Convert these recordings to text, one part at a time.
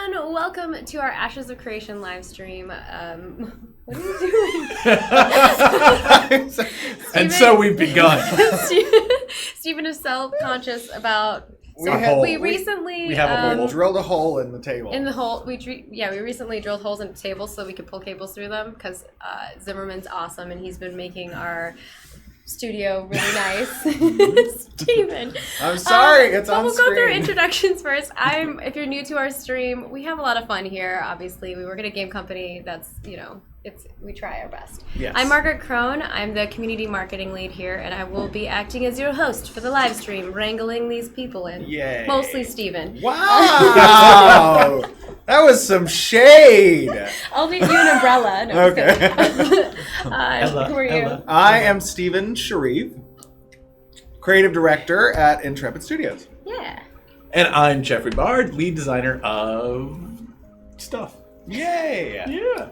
everyone. Welcome to our Ashes of Creation live stream. What are you doing? And so we've begun. Stephen is self-conscious about... We recently drilled a hole in the table. In the hole, we recently drilled holes in the table so we could pull cables through them because Zimmerman's awesome and he's been making our studio really nice. Steven. I'm sorry, it's on we'll screen. go through introductions first. If you're new to our stream, we have a lot of fun here. Obviously, we work at a game company that's, we try our best. Yes. I'm Margaret Krohn. I'm the community marketing lead here, and I will be acting as your host for the live stream, wrangling these people in. Yay. Mostly Steven. Wow! That was some shade. I'll leave you an umbrella. No, Okay. who are you? I am Steven Sharif, creative director at Intrepid Studios. Yeah. And I'm Jeffery Bard, lead designer of stuff. Yay! Yeah.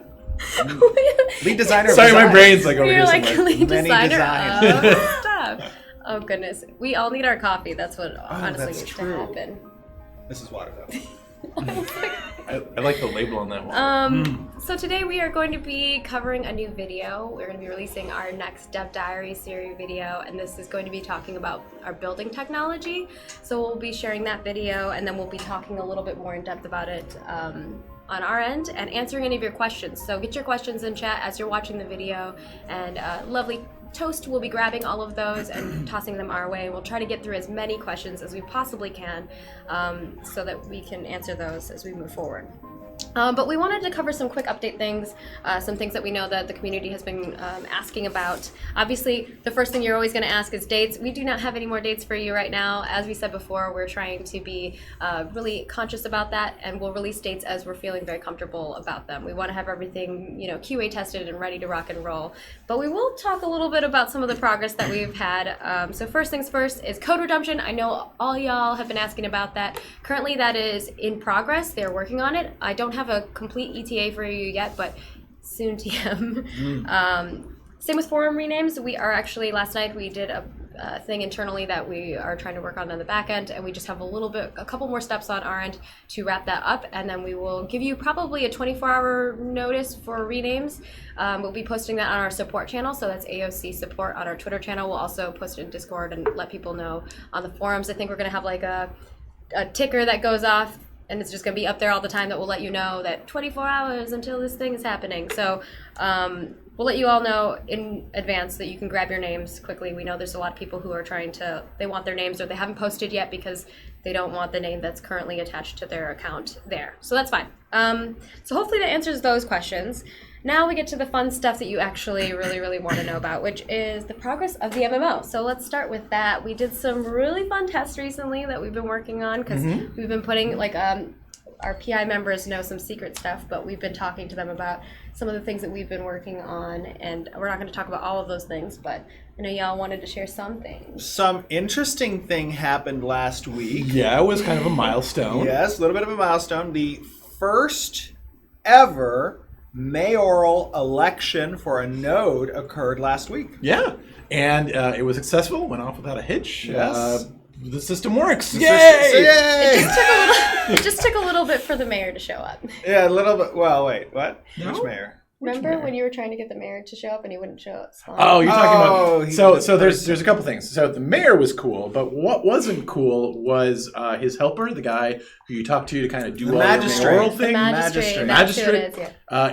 Lead designer of Sorry, design. my brain's like over You're here like somewhere. lead Many designer designs. of stuff. Oh goodness, we all need our coffee. That's what honestly that's needs true. to happen. This is water though. I like the label on that one. So today we are going to be covering a new video. We're going to be releasing our next Dev Diaries series video, and this is going to be talking about our building technology. So we'll be sharing that video, and then we'll be talking a little bit more in depth about it on our end and answering any of your questions. So get your questions in chat as you're watching the video, and lovely Toast will be grabbing all of those and tossing them our way. We'll try to get through as many questions as we possibly can so that we can answer those as we move forward. But we wanted to cover some quick update things, some things that we know that the community has been asking about. Obviously, the first thing you're always going to ask is dates. We do not have any more dates for you right now. As we said before, we're trying to be really conscious about that, and we'll release dates as we're feeling very comfortable about them. We want to have everything, QA tested and ready to rock and roll. But we will talk a little bit about some of the progress that we've had. So first things first is code redemption. I know all y'all have been asking about that. Currently, that is in progress. They're working on it. I don't have a complete ETA for you yet, but soon TM. Same with forum renames. We are actually, last night we did a thing internally that we are trying to work on the back end, and we just have a couple more steps on our end to wrap that up, and then we will give you probably a 24-hour notice for renames. We'll be posting that on our support channel, so that's AOC support on our Twitter channel. We'll also post it in Discord and let people know on the forums. I think we're going to have like a ticker that goes off, and it's just going to be up there all the time that will let you know that 24 hours until this thing is happening. So we'll let you all know in advance that you can grab your names quickly. We know there's a lot of people who are they want their names or they haven't posted yet because they don't want the name that's currently attached to their account there. So that's fine. So hopefully that answers those questions. Now we get to the fun stuff that you actually really, really want to know about, which is the progress of the MMO. So let's start with that. We did some really fun tests recently that we've been working on because we've been putting, our PI members know some secret stuff, but we've been talking to them about some of the things that we've been working on, and we're not going to talk about all of those things, but I know y'all wanted to share some things. Some interesting thing happened last week. Yeah, it was kind of a milestone. Yes, a little bit of a milestone. The first ever mayoral election for a node occurred last week. Yeah, and it was successful, went off without a hitch. Yes. The system works. Yay! Yay! It just took a little bit for the mayor to show up. Yeah, a little bit. Well, wait, what? No? Which mayor? Remember when you were trying to get the mayor to show up and he wouldn't show up? Oh, you're talking about... So there's there's a couple things. So the mayor was cool, but what wasn't cool was his helper, the guy who you talked to kind of do all the mayoral thing. Magistrate.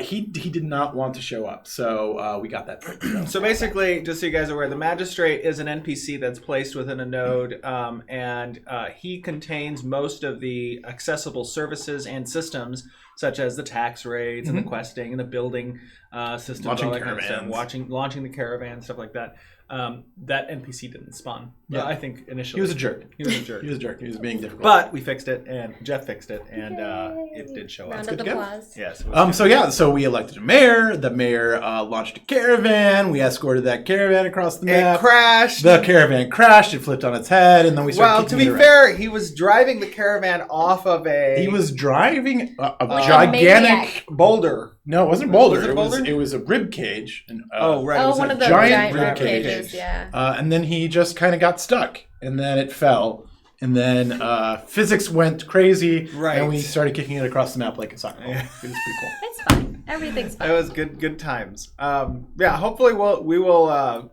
He did not want to show up, so we got that. So basically, just so you guys are aware, the magistrate is an NPC that's placed within a node, and he contains most of the accessible services and systems, such as the tax raids and the questing and the building systems, launching all that kind of caravans. stuff, launching the caravan, stuff like that. That NPC didn't spawn. Yeah. I think initially He was a jerk. He was a jerk. He was being difficult. But we fixed it, and Jeff fixed it, and it did show up. Round of applause. Yes. So we elected a mayor. The mayor launched a caravan. We escorted that caravan across the map. It crashed. The caravan crashed. It flipped on its head, and then we started. Well, to be fair, he was driving the caravan off of a. He was driving a maniac. gigantic boulder. No, it wasn't boulder. Was it a boulder? It was a rib cage. And, right. It was one a of the giant rib rib cages. Yeah. and then he just kind of got stuck, and then it fell, And then physics went crazy, Right. and we started kicking it across the map like a soccer ball. It was pretty cool. It's fun. Everything's fun. It was good times. Hopefully we will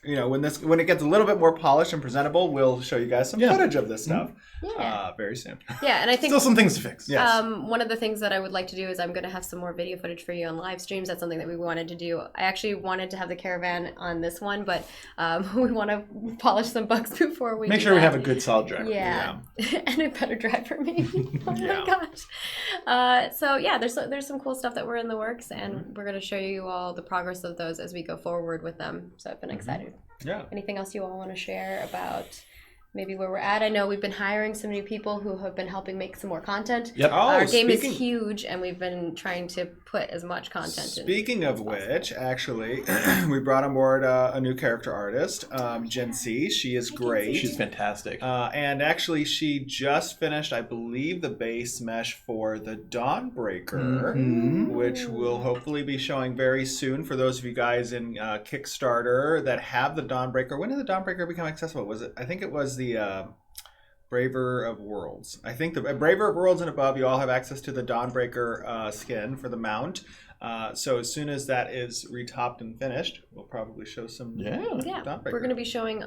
when it gets a little bit more polished and presentable, we'll show you guys some footage of this stuff very soon. Yeah, and I think Still some things to fix. Yes. one of the things that I would like to do is I'm going to have some more video footage for you on live streams. That's something that we wanted to do. I actually wanted to have the caravan on this one, but we want to polish some bugs before we Make do sure we that. have a good solid driver. Yeah. And a better driver, maybe. Oh my gosh. So yeah, there's some cool stuff that we're in the works, and we're going to show you all the progress of those as we go forward with them. So I've been excited. Yeah. Anything else you all want to share about maybe where we're at? I know we've been hiring some new people who have been helping make some more content. Yep. Our game is huge, and we've been trying to put as much content in. Speaking of which, actually, we brought on board a new character artist, Jen C. She is great. She's fantastic. And actually, she just finished, I believe, the base mesh for the Dawnbreaker, which will hopefully be showing very soon for those of you guys in Kickstarter that have the Dawnbreaker. When did the Dawnbreaker become accessible? I think it was the Braver of Worlds. I think the Braver of Worlds and above, you all have access to the Dawnbreaker skin for the mount. So as soon as that is retopped and finished, we'll probably show some Dawnbreaker. We're going to be showing,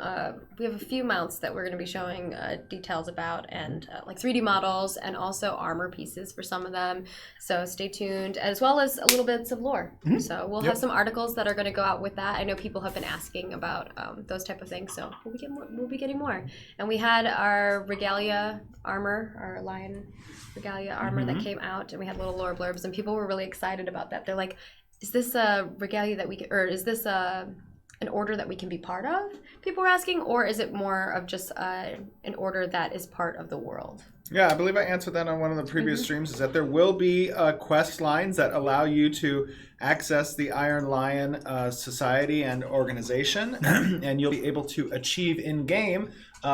we have a few mounts that we're going to be showing details about, and like 3D models and also armor pieces for some of them. So stay tuned, as well as a little bits of lore. So we'll have some articles that are going to go out with that. I know people have been asking about those type of things, so we'll be getting more. And we had our regalia armor, our lion regalia armor that came out, and we had little lore blurbs, and people were really excited about that. They're like, is this a regalia that we can, or is this an order that we can be part of? People were asking, or is it more of just an order that is part of the world? Yeah, I believe I answered that on one of the previous streams, is that there will be quest lines that allow you to access the Iron Lion society and organization, and you'll be able to achieve in-game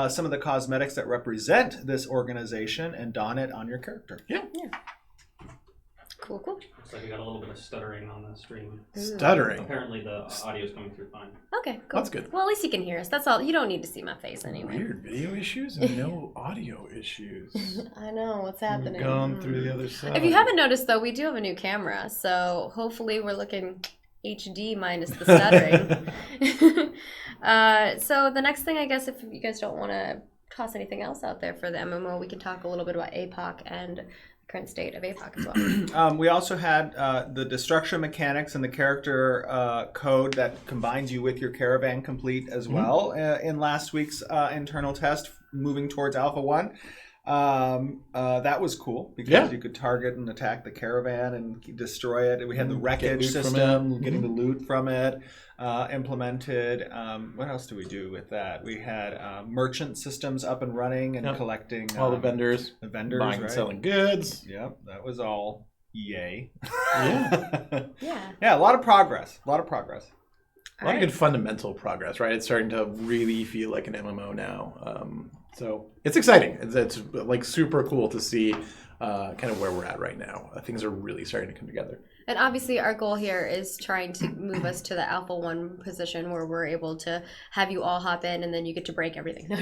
some of the cosmetics that represent this organization and don it on your character. Yeah. Cool. Looks like we got a little bit of stuttering on the stream. Stuttering. Apparently the audio's coming through fine. Okay, cool. That's good. Well, at least you can hear us. That's all. You don't need to see my face anyway. Weird video issues and no audio issues. I know what's happening. We've gone through the other side. If you haven't noticed, though, we do have a new camera, so hopefully we're looking HD minus the stuttering. So the next thing, I guess, if you guys don't want to toss anything else out there for the MMO, we can talk a little bit about APOC and the current state of APOC as well. We also had the destruction mechanics and the character code that combines you with your caravan complete as well in last week's internal test, moving towards Alpha 1. That was cool because you could target and attack the caravan and destroy it. We had the wreckage system, getting the loot from it implemented. What else do we do with that? We had merchant systems up and running and collecting all the vendors, buying and selling goods. Yep, that was all yay. Yeah, a lot of progress. A lot of good fundamental progress, right? It's starting to really feel like an MMO now. So it's exciting. It's like super cool to see kind of where we're at right now. Things are really starting to come together. And obviously our goal here is trying to move us to the Alpha 1 position where we're able to have you all hop in and then you get to break everything. No,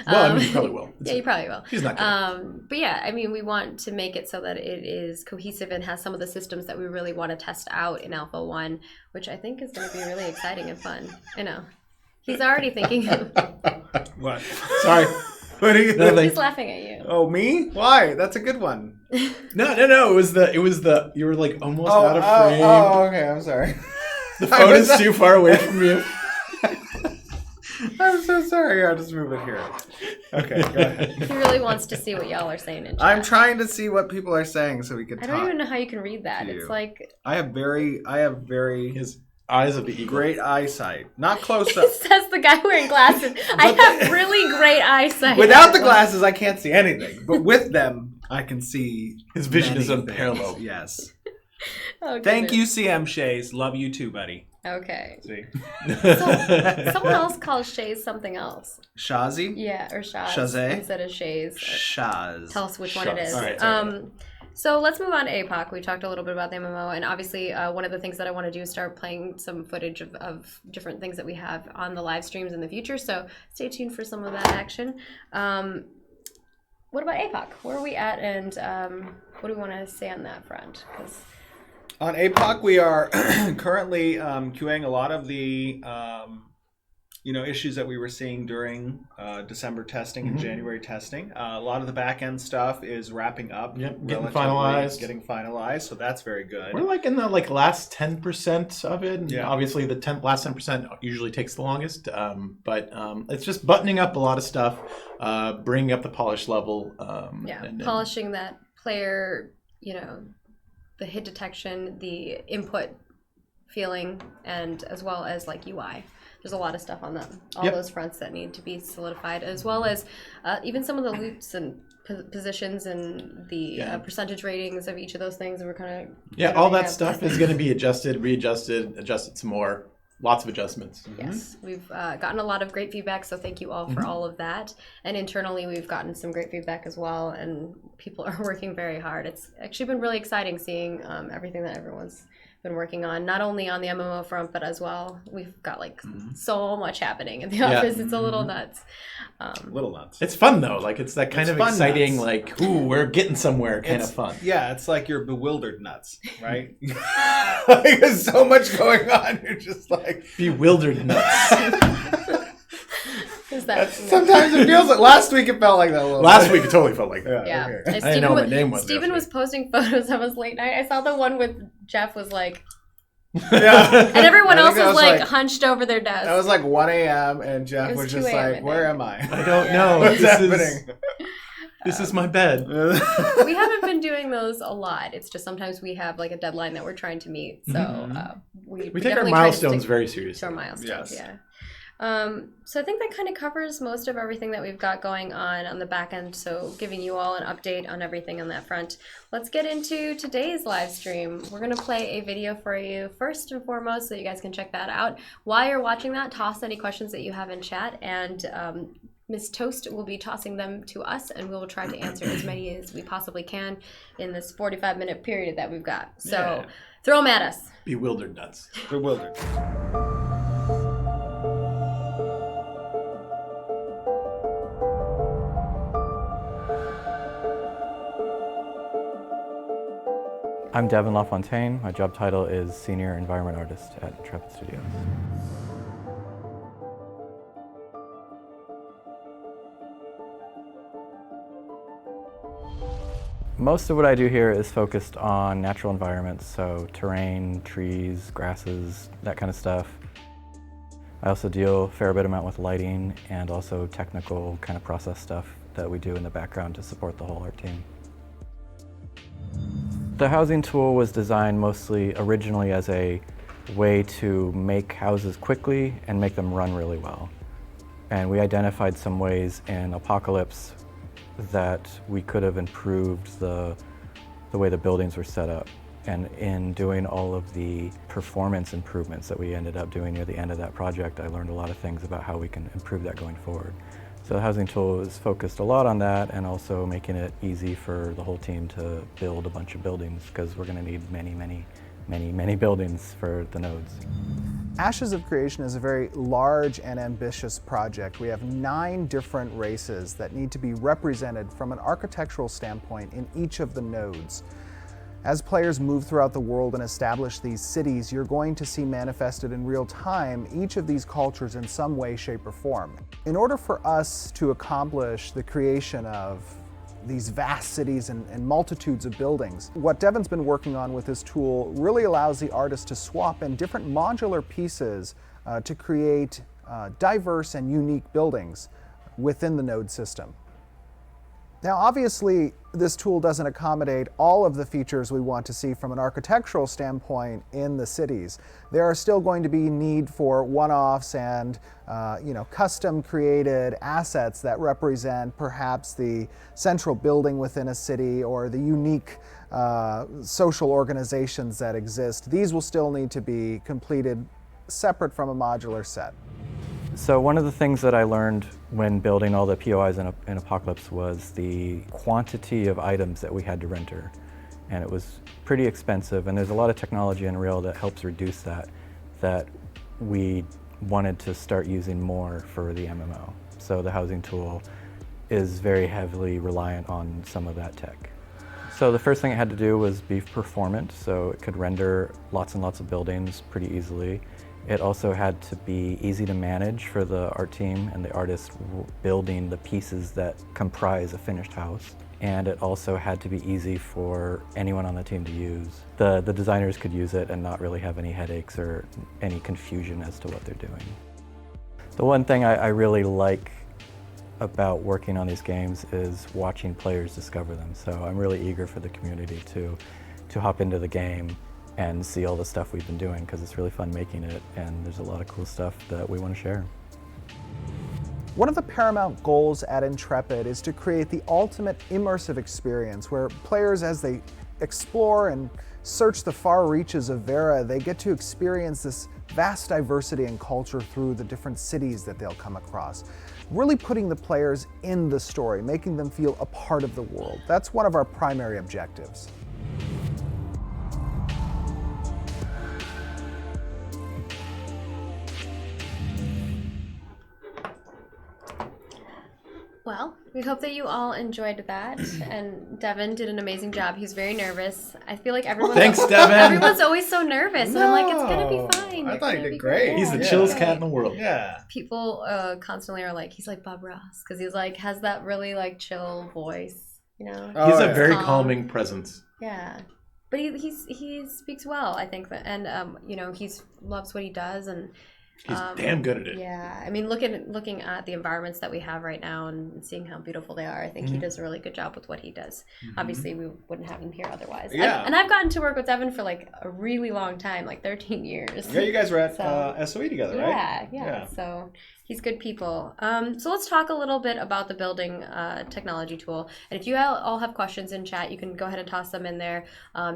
well, I mean, you probably will. Yeah, you probably will. She's not kidding. But yeah, I mean, we want to make it so that it is cohesive and has some of the systems that we really want to test out in Alpha 1, which I think is going to be really exciting and fun. I know. He's already thinking. What? Sorry. What are you thinking? He's laughing at you. Oh, me? Why? That's a good one. No. It was the. You were like almost out of frame. Oh, okay. I'm sorry. The phone is too far away from you. I'm so sorry. I'll just move it here. Okay, go ahead. He really wants to see what y'all are saying in chat. I'm trying to see what people are saying so we can talk. I don't even know how you can read that. It's like I have very his eyes of the eagle. Great eyesight. Not close up. It says the guy wearing glasses. I have really great eyat. Without the glasses, I can't see anything. But with them, I can see. His vision is unparalleled. Yes. Oh, thank you, CM Shays. Love you too, buddy. Okay. See. So, someone else calls Shays something else. Shazi? Yeah, or Shaz. Shazay? Instead of Shays. Shaz. Tell us which one it is. All right, so let's move on to APOC. We talked a little bit about the MMO, and obviously one of the things that I want to do is start playing some footage of different things that we have on the live streams in the future, so stay tuned for some of that action. what about APOC? Where are we at, and what do we want to say on that front? 'Cause On APOC, we are currently QAing a lot of the issues that we were seeing during December testing and January testing. A lot of the back end stuff is wrapping up. Yep, Getting finalized. So that's very good. We're like in the last 10% of it. Yeah. Obviously, the last 10% usually takes the longest. But it's just buttoning up a lot of stuff, bringing up the polish level. Polishing that player, the hit detection, the input feeling, and as well as UI. There's a lot of stuff on all those fronts that need to be solidified, as well as even some of the loops and positions and the percentage ratings of each of those things. And we're kind of all that stuff is going to be adjusted, readjusted, adjusted some more. Lots of adjustments. Yes, we've gotten a lot of great feedback, so thank you all for all of that. And internally, we've gotten some great feedback as well, and people are working very hard. It's actually been really exciting seeing everything that everyone's been working on, not only on the MMO front, but as well, we've got so much happening in the office. It's a little nuts. Little nuts. It's fun though. It's that kind of exciting, nuts. Ooh, we're getting somewhere kind of fun. Yeah, it's like you're bewildered nuts, right? There's so much going on. You're just bewildered nuts. Sometimes it feels like last week it felt like that a little Last bit. week it totally felt like that. Yeah. Okay. I didn't know what my name was. Steven was posting photos of us late night. I saw the one with Jeff was yeah. And everyone else was hunched over their desk. That was 1 a.m. and Jeff was just where am I? I don't know. What's happening? This is my bed. We haven't been doing those a lot. It's just sometimes we have a deadline that we're trying to meet. So we take our milestones very seriously. Our milestones, yes. yeah. So I think that kind of covers most of everything that we've got going on the back end. So giving you all an update on everything on that front. Let's get into today's live stream. We're going to play a video for you first and foremost so you guys can check that out. While you're watching that, toss any questions that you have in chat, and Ms. Toast will be tossing them to us, and we will try to answer as many as we possibly can in this 45-minute period that we've got. So throw them at us. Bewildered nuts. Bewildered. I'm Devin LaFontaine. My job title is Senior Environment Artist at Intrepid Studios. Most of what I do here is focused on natural environments, so terrain, trees, grasses, that kind of stuff. I also deal a fair bit amount with lighting and also technical kind of process stuff that we do in the background to support the whole art team. The housing tool was designed mostly originally as a way to make houses quickly and make them run really well. And we identified some ways in Apocalypse that we could have improved the way the buildings were set up. And in doing all of the performance improvements that we ended up doing near the end of that project, I learned a lot of things about how we can improve that going forward. So the housing tool is focused a lot on that, and also making it easy for the whole team to build a bunch of buildings, because we're going to need many buildings for the nodes. Ashes of Creation is a very large and ambitious project. We have 9 different races that need to be represented from an architectural standpoint in each of the nodes. As players move throughout the world and establish these cities, you're going to see manifested in real time each of these cultures in some way, shape, or form. In order for us to accomplish the creation of these vast cities and multitudes of buildings, what Devin's been working on with this tool really allows the artist to swap in different modular pieces to create diverse and unique buildings within the node system. Now, obviously, this tool doesn't accommodate all of the features we want to see from an architectural standpoint in the cities. There are still going to be need for one-offs and custom created assets that represent perhaps the central building within a city or the unique social organizations that exist. These will still need to be completed separate from a modular set. So one of the things that I learned when building all the POIs in Apocalypse was the quantity of items that we had to render. And it was pretty expensive, and there's a lot of technology in Unreal that helps reduce that we wanted to start using more for the MMO. So the housing tool is very heavily reliant on some of that tech. So the first thing it had to do was be performant, so it could render lots and lots of buildings pretty easily. It also had to be easy to manage for the art team and the artists building the pieces that comprise a finished house. And it also had to be easy for anyone on the team to use. The designers could use it and not really have any headaches or any confusion as to what they're doing. The one thing I really like about working on these games is watching players discover them. So I'm really eager for the community to hop into the game and see all the stuff we've been doing, because it's really fun making it, and there's a lot of cool stuff that we want to share. One of the paramount goals at Intrepid is to create the ultimate immersive experience where players, as they explore and search the far reaches of Vera, they get to experience this vast diversity and culture through the different cities that they'll come across. Really putting the players in the story, making them feel a part of the world. That's one of our primary objectives. Well, we hope that you all enjoyed that, and Devin did an amazing job. He's very nervous. I feel like Thanks, Devin. Everyone's always so nervous, and I'm like, it's gonna be fine. I It's thought he gonna did be great. He's the Yeah. chillest cat in the world. Yeah. People constantly are like, he's like Bob Ross, because he's like has that really like chill voice, you know? He's Oh, a yeah. very Calm. calming presence. Yeah, but he speaks well, I think, that, and you know, loves what he does, and He's damn good at it. yeah, I mean, looking at the environments that we have right now and seeing how beautiful they are, I think he does a really good job with what he does. Obviously, we wouldn't have him here otherwise. Yeah. And I've gotten to work with Devin for like a really long time, like 13 years. Yeah, you guys were at So- SOE together, right? Yeah. So he's good people. So let's talk a little bit about the building technology tool. And if you all have questions in chat, you can go ahead and toss them in there.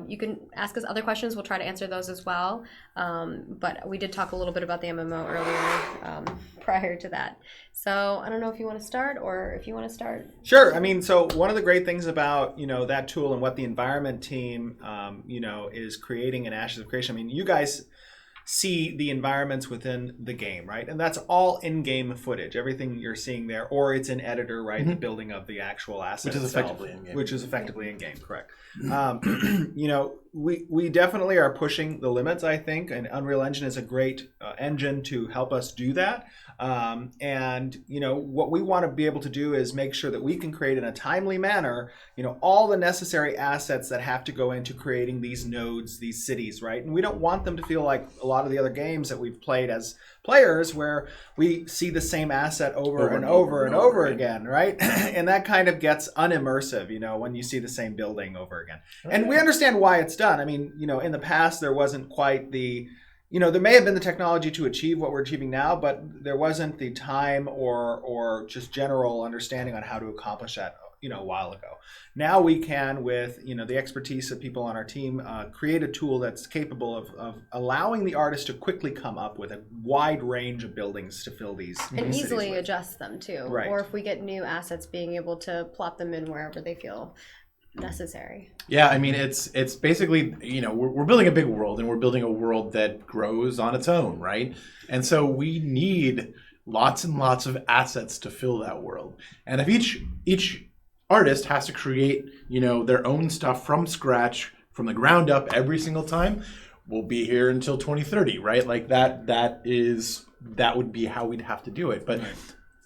You can ask us other questions. We'll try to answer those as well. But we did talk a little bit about the MMO earlier prior to that. So I don't know if you want to start or if you want to start. Sure. I mean, so one of the great things about, that tool and what the environment team, is creating in Ashes of Creation. I mean, you guys see the environments within the game, right? And that's all in-game footage, everything you're seeing there, or it's in editor, right? The building of the actual asset Which is itself, effectively in-game. Which is effectively in-game, correct. We definitely are pushing the limits, I think, and Unreal Engine is a great engine to help us do that. What we want to be able to do is make sure that we can create in a timely manner, all the necessary assets that have to go into creating these nodes, these cities, right? And we don't want them to feel like a lot of the other games that we've played as players where we see the same asset over and over again, right? And that kind of gets unimmersive, when you see the same building over again. And we understand why it's done. I mean, in the past, there wasn't quite the, there may have been the technology to achieve what we're achieving now, but there wasn't the time or just general understanding on how to accomplish that, a while ago. Now we can, with, the expertise of people on our team, create a tool that's capable of allowing the artist to quickly come up with a wide range of buildings to fill these And cities easily with. adjust them too. Right. Or if we get new assets, being able to plop them in wherever they feel necessary. Yeah, I mean, it's basically, we're building a big world, and we're building a world that grows on its own, right? And so we need lots and lots of assets to fill that world. And if each artist has to create, their own stuff from scratch, from the ground up every single time, we'll be here until 2030, right? Like that would be how we'd have to do it. But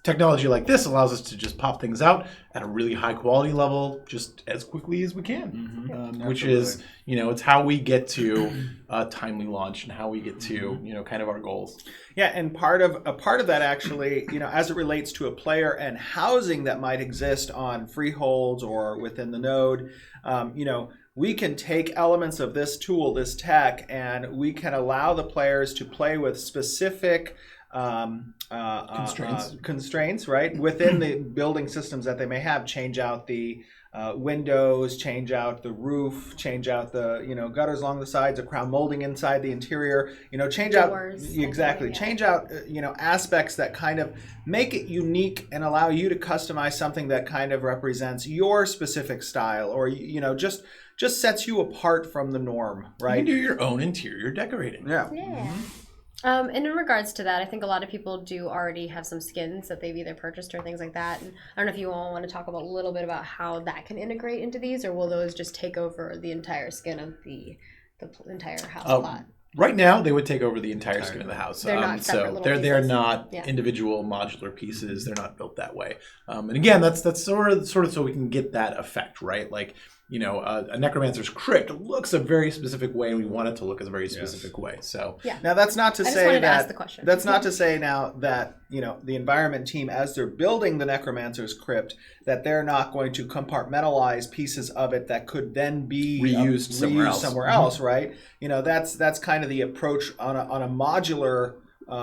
technology like this allows us to just pop things out at a really high quality level just as quickly as we can, which is, it's how we get to a timely launch and how we get to, kind of our goals. Yeah, and part of that actually, as it relates to a player and housing that might exist on freeholds or within the node, we can take elements of this tool, this tech, and we can allow the players to play with specific constraints, right, within the building systems that they may have. Change out the windows, change out the roof, change out the gutters along the sides, the crown molding inside the interior. Change Doors, out exactly. yeah. Change out aspects that kind of make it unique and allow you to customize something that kind of represents your specific style, or just sets you apart from the norm, right? You can do your own interior decorating. Yeah. Yeah. And in regards to that, I think a lot of people do already have some skins that they've either purchased or things like that. And I don't know if you all want to talk about a little bit about how that can integrate into these, or will those just take over the entire skin of the entire house plot? Right now, they would take over the entire skin of the house. They're not separate little they're pieces. not individual modular pieces. They're not built that way. And again, that's sort of so we can get that effect, right? Like, a necromancer's crypt looks a very specific way, and we want it to look as a very specific way. So now that's not to I just say wanted to that ask the question. that's not to say now that the environment team, as they're building the necromancer's crypt, that they're not going to compartmentalize pieces of it that could then be reused somewhere else, right? That's kind of the approach on a modular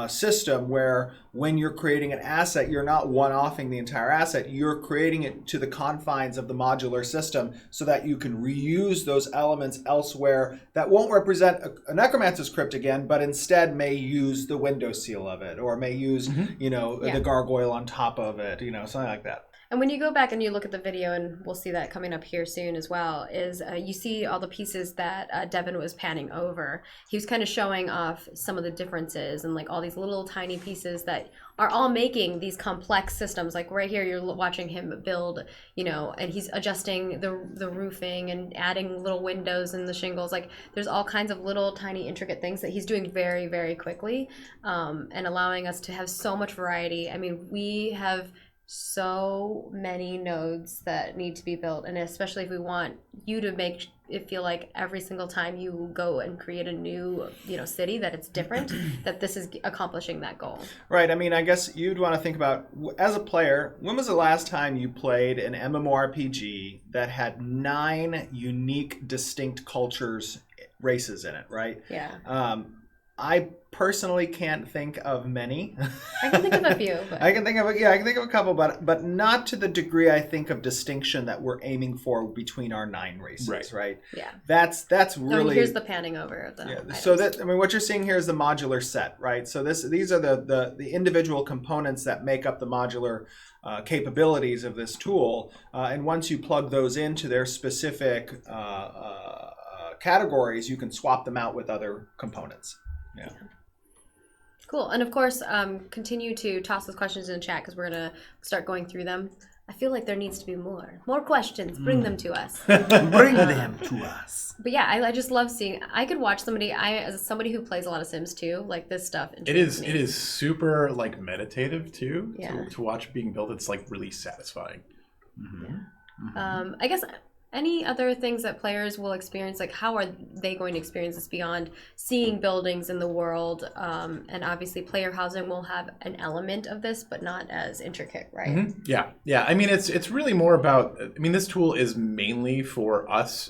system, where when you're creating an asset, you're not one-offing the entire asset. You're creating it to the confines of the modular system so that you can reuse those elements elsewhere that won't represent a necromancer's crypt again, but instead may use the window seal of it, or may use the gargoyle on top of it, something like that. And when you go back and you look at the video, and we'll see that coming up here soon as well, is you see all the pieces that Devin was panning over. He was kind of showing off some of the differences and like all these little tiny pieces that are all making these complex systems. Like right here, you're watching him build, and he's adjusting the roofing and adding little windows in the shingles. Like there's all kinds of little tiny intricate things that he's doing very, very quickly, and allowing us to have so much variety. I mean, we have so many nodes that need to be built, and especially if we want you to make it feel like every single time you go and create a new city that it's different, that this is accomplishing that goal. Right. I mean, I guess you'd want to think about, as a player, when was the last time you played an MMORPG that had 9 unique, distinct races in it, right? Yeah. I personally can't think of many. I can think of a few. But... I can think of a couple, but not to the degree I think of distinction that we're aiming for between our 9 races, right? Yeah. That's really. Here's the panning over of them. Yeah. So what you're seeing here is the modular set, right? So these are the individual components that make up the modular capabilities of this tool, and once you plug those into their specific categories, you can swap them out with other components. Yeah. Cool. And of course, continue to toss those questions in the chat, because we're going to start going through them. I feel like there needs to be more questions. Bring them to us. Bring them to us. But yeah, I just love seeing. I could watch somebody. As somebody who plays a lot of Sims too, like this stuff. It is super like meditative too. Yeah. To watch being built, it's like really satisfying. Mm-hmm. Yeah. I guess. Any other things that players will experience, like how are they going to experience this beyond seeing buildings in the world? And obviously player housing will have an element of this, but not as intricate, right? Mm-hmm. Yeah. I mean, it's really more about, this tool is mainly for us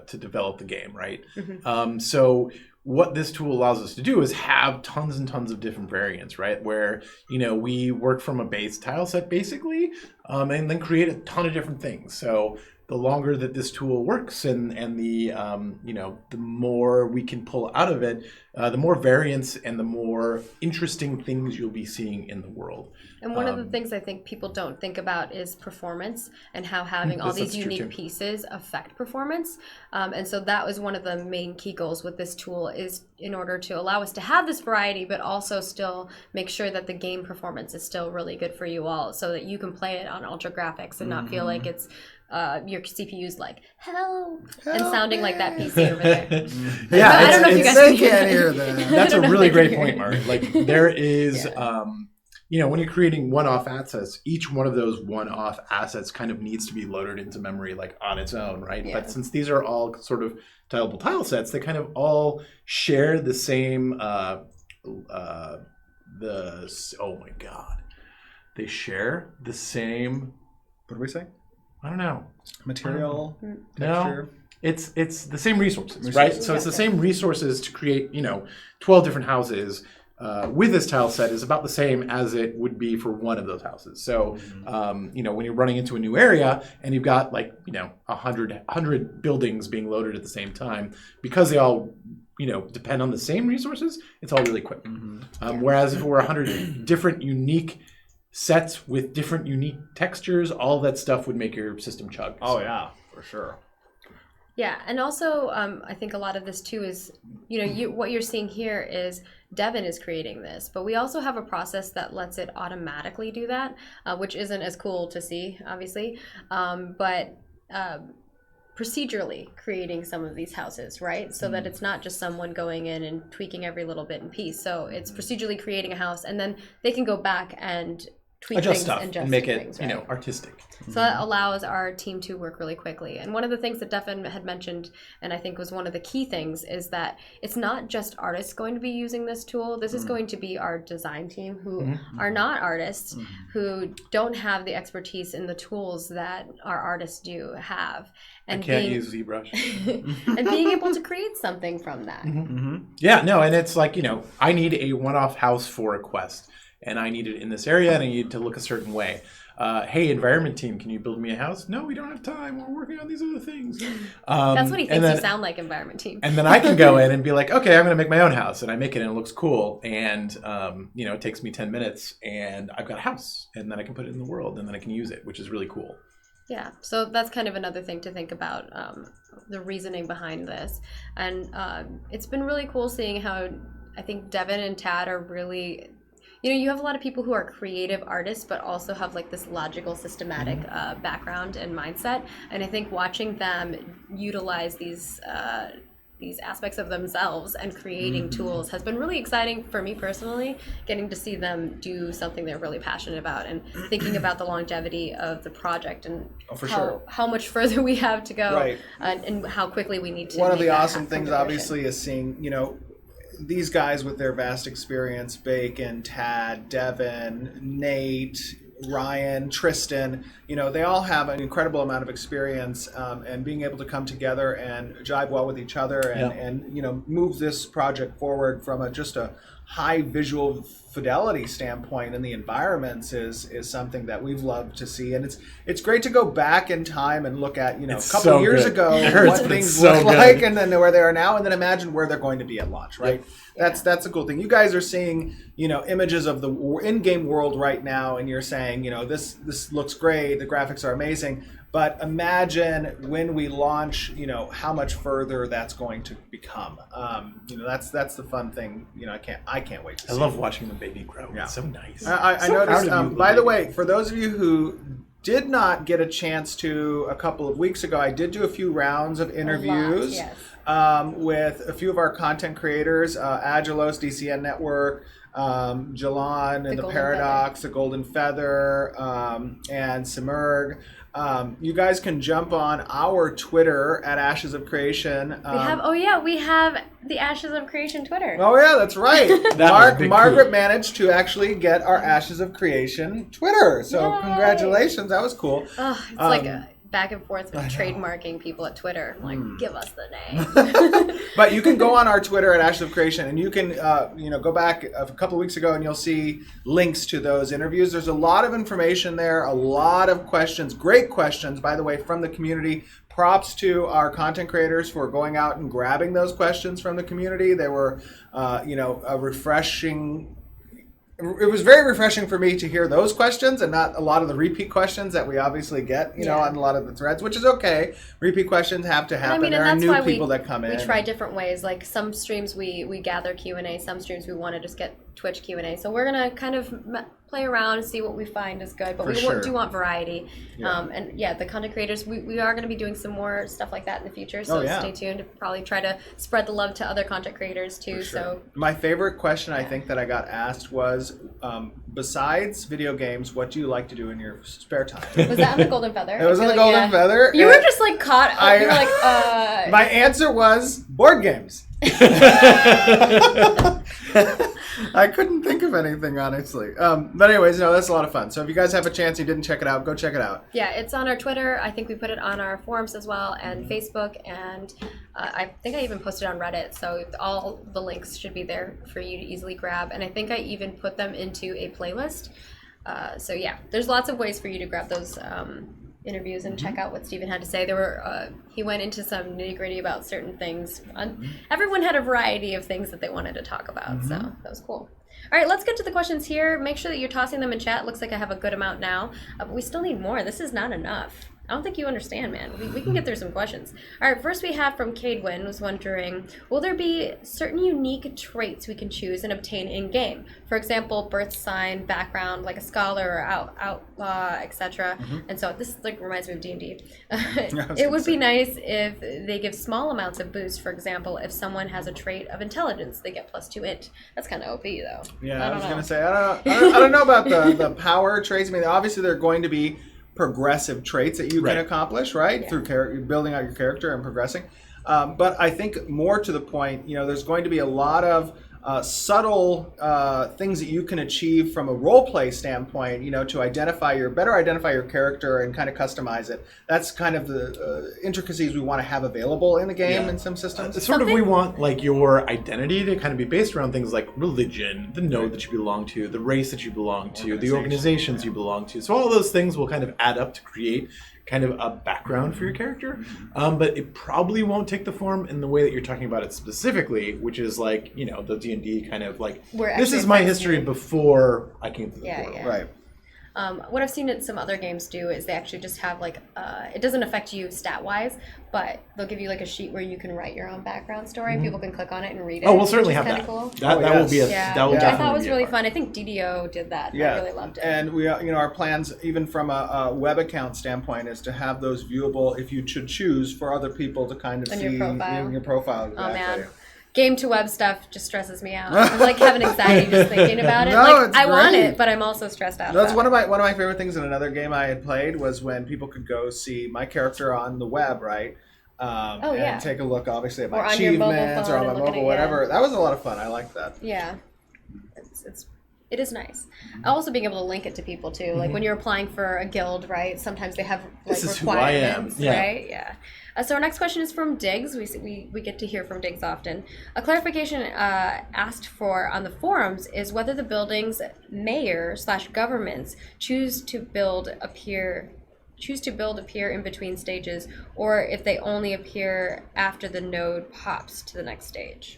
to develop the game, right? Mm-hmm. So what this tool allows us to do is have tons and tons of different variants, right? Where, we work from a base tile set basically, and then create a ton of different things. So the longer that this tool works and the the more we can pull out of it, the more variance and the more interesting things you'll be seeing in the world. And one of the things I think people don't think about is performance, and how having all these unique pieces affect performance. And so that was one of the main key goals with this tool, is in order to allow us to have this variety, but also still make sure that the game performance is still really good for you all, so that you can play it on ultra graphics and not feel like it's your CPU's like help and sounding like that PC over there. Yeah, I don't know if you guys can't hear that. That's a really great point, Mark. Like there is, when you're creating one-off assets, each one of those one-off assets kind of needs to be loaded into memory like on its own, right? Yeah. But since these are all sort of tileable tile sets, they kind of all share the same. They share the same. What do we say? I don't know. Material, No, texture. it's the same resources, right? So it's the same resources to create, 12 different houses with this tile set is about the same as it would be for one of those houses. So, when you're running into a new area and you've got 100 buildings being loaded at the same time, because they all, depend on the same resources, it's all really quick. Mm-hmm. Whereas if it were 100 different unique sets with different unique textures, all that stuff would make your system chug. Oh yeah, for sure. Yeah, and also I think a lot of this too is, what you're seeing here is Devin is creating this, but we also have a process that lets it automatically do that, which isn't as cool to see, obviously, but procedurally creating some of these houses, right? So that it's not just someone going in and tweaking every little bit and piece. So it's procedurally creating a house, and then they can go back and tweak Adjust things stuff and make it, things, right? artistic. So that allows our team to work really quickly. And one of the things that Devin had mentioned, and I think was one of the key things, is that it's not just artists going to be using this tool. This is going to be our design team who are not artists, who don't have the expertise in the tools that our artists do have. And I can't use ZBrush. and being able to create something from that. Yeah, no, and it's like, I need a one-off house for a quest, and I need it in this area, and I need it to look a certain way. Hey, environment team, can you build me a house? No, we don't have time. We're working on these other things. That's what he thinks you sound like, environment team. And then I can go in and be like, okay, I'm going to make my own house, and I make it, and it looks cool, and it takes me 10 minutes, and I've got a house, and then I can put it in the world, and then I can use it, which is really cool. Yeah, so that's kind of another thing to think about, the reasoning behind this. And it's been really cool seeing how I think Devin and Tad are really, you have a lot of people who are creative artists, but also have like this logical, systematic background and mindset. And I think watching them utilize these aspects of themselves and creating tools has been really exciting for me personally, getting to see them do something they're really passionate about and thinking about the longevity of the project and how much further we have to go, Right. And how quickly we need to One of make the that awesome come to things, fruition. obviously, is seeing, these guys with their vast experience, Bacon, Tad, Devin, Nate, Ryan, Tristan, they all have an incredible amount of experience, and being able to come together and jive well with each other and move this project forward from just a high visual fidelity standpoint in the environments is something that we've loved to see. And it's great to go back in time and look at, a couple so years good. ago, It hurts, what but things it's so look good. like and then where they are now, and then imagine where they're going to be at launch, right? That's a cool thing. You guys are seeing, images of the in-game world right now, and you're saying, this looks great, the graphics are amazing, but imagine when we launch, how much further that's going to become. That's the fun thing. I can't wait to see. I love watching the baby grow. Yeah. It's so nice. I So proud noticed, of you, by the baby. way, for those of you who did not get a chance to a couple of weeks ago, I did do a few rounds of interviews yes. with a few of our content creators, Agilos, DCN Network, Jalan and the Golden Paradox, the Golden Feather, and Simurg. You guys can jump on our Twitter at Ashes of Creation. We have the Ashes of Creation Twitter. Oh yeah, that's right. That was a big Margaret coup. managed to actually get our Ashes of Creation Twitter. So Yay. congratulations, that was cool. Oh, it's like a back and forth with trademarking people at Twitter. I'm like, give us the name. But you can go on our Twitter at Ashes of Creation, and you can go back a couple of weeks ago, and you'll see links to those interviews. There's a lot of information there, a lot of questions, great questions, by the way, from the community. Props to our content creators for going out and grabbing those questions from the community. They were, a refreshing. It was very refreshing for me to hear those questions and not a lot of the repeat questions that we obviously get, on a lot of the threads, which is okay. Repeat questions have to happen. There are new people that come in. We try different ways. Like some streams we gather Q&A, some streams we want to just get Twitch Q&A. So we're going to kind of play around and see what we find is good. But do want variety. Yeah. The content creators, we are going to be doing some more stuff like that in the future. So stay tuned. Probably try to spread the love to other content creators too. Sure. So my favorite question I think that I got asked was, besides video games, what do you like to do in your spare time? was that on the Golden Feather? It was on the Golden Feather. You were just like caught up. You were like, My answer was board games. I couldn't think of anything, honestly. But anyways, that's a lot of fun. So if you guys have a chance and you didn't check it out, go check it out. Yeah, it's on our Twitter. I think we put it on our forums as well, and Facebook, and I think I even posted on Reddit. So all the links should be there for you to easily grab. And I think I even put them into a playlist. So yeah, there's lots of ways for you to grab those interviews and check out what Stephen had to say. There were he went into some nitty-gritty about certain things. Everyone had a variety of things that they wanted to talk about, so that was cool. All right, let's get to the questions here. Make sure that you're tossing them in chat. Looks like I have a good amount now, but we still need more. This is not enough. I don't think you understand, man. We can get through some questions. All right, first we have from Cadwin was wondering, will there be certain unique traits we can choose and obtain in-game? For example, birth sign, background, like a scholar or outlaw, etc. And so this like reminds me of D&D. It would be nice if they give small amounts of boost. For example, if someone has a trait of intelligence, they get +2 int. That's kind of OP though. Yeah, I was going to say, I don't know about the power traits. I mean, obviously there are going to be progressive traits that you can accomplish, right? Yeah. Through building out your character and progressing. But I think more to the point, there's going to be a lot of subtle things that you can achieve from a role play standpoint, to better identify your character and kind of customize it. That's kind of the intricacies we want to have available in the game in some systems. Sort of we want like your identity to kind of be based around things like religion, the node that you belong to, the race that you belong to, the organizations you belong to. So all those things will kind of add up to create kind of a background for your character, but it probably won't take the form in the way that you're talking about it specifically, which is like, the D&D kind of like, this is my history before I came to the world. Yeah. Right. What I've seen some other games do is they actually just have like, it doesn't affect you stat-wise, but they'll give you like a sheet where you can write your own background story. People can click on it and read it. Oh, we'll certainly which is have that. Cool. That will be that will which I thought definitely was be a really part. fun. I think DDO did that. Yeah, I really loved it. And we, our plans, even from a web account standpoint, is to have those viewable, if you should choose, for other people to kind of On see your profile. your profile. Oh Exactly. man. Game to web stuff just stresses me out. I'm like having anxiety just thinking about it. No, like it's I want great. it, but I'm also stressed out. That's about one of my favorite things in another game I had played was when people could go see my character on the web, right? And take a look, obviously, at my Or on your mobile achievements or phone on my and look at mobile, it, whatever. That was a lot of fun. I liked that. Yeah. It is nice. Also being able to link it to people too. Like when you're applying for a guild, right? Sometimes they have like This is who I am. requirements, Yeah. right? Yeah. So our next question is from Diggs. We get to hear from Diggs often. A clarification asked for on the forums is whether the building's mayor/governments choose to build appear in between stages, or if they only appear after the node pops to the next stage.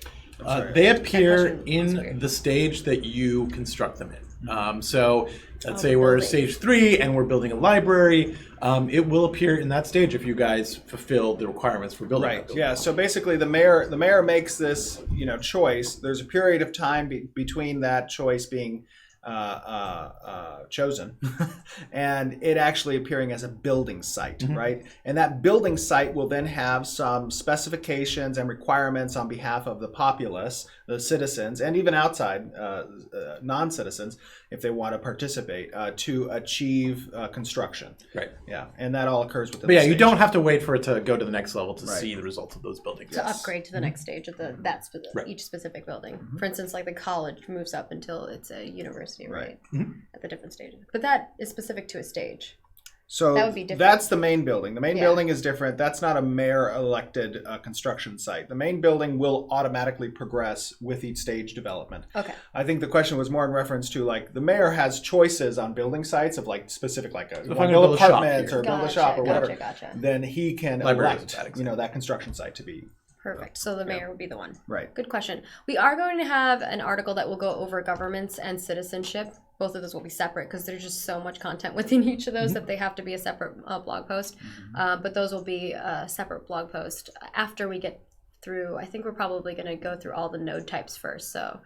They appear question was in weird. the stage that you construct them in. So let's say the we're building. stage 3 and we're building a library. It will appear in that stage if you guys fulfill the requirements for building. Right. that building. Yeah. So basically, the mayor makes this choice. There's a period of time between that choice being chosen and it actually appearing as a building site, right? And that building site will then have some specifications and requirements on behalf of the populace, the citizens, and even outside non-citizens, if they want to participate, to achieve construction. Right. Yeah, and that all occurs within. But yeah, the you stage. don't have to wait for it to go to the next level to Right. see the results of those buildings. To upgrade to the next stage of Right. each specific building. For instance, like the college moves up until it's a university, right? At the different stages. But that is specific to a stage. So That would be different. that's the main building. The main Yeah. building is different. That's not a mayor-elected construction site. The main building will automatically progress with each stage development. Okay. I think the question was more in reference to like the mayor has choices on building sites of like specific like if you I'm want to gonna build build a shop apartments here. or build a shop or whatever. Gotcha. Then he can Library is a elect bad example. that construction site to be Perfect. So the mayor would be the one. right. Good question. We are going to have an article that will go over governments and citizenship. Both of those will be separate because there's just so much content within each of those that they have to be a separate blog post. But those will be a separate blog post after we get through. I think we're probably going to go through all the node types first. So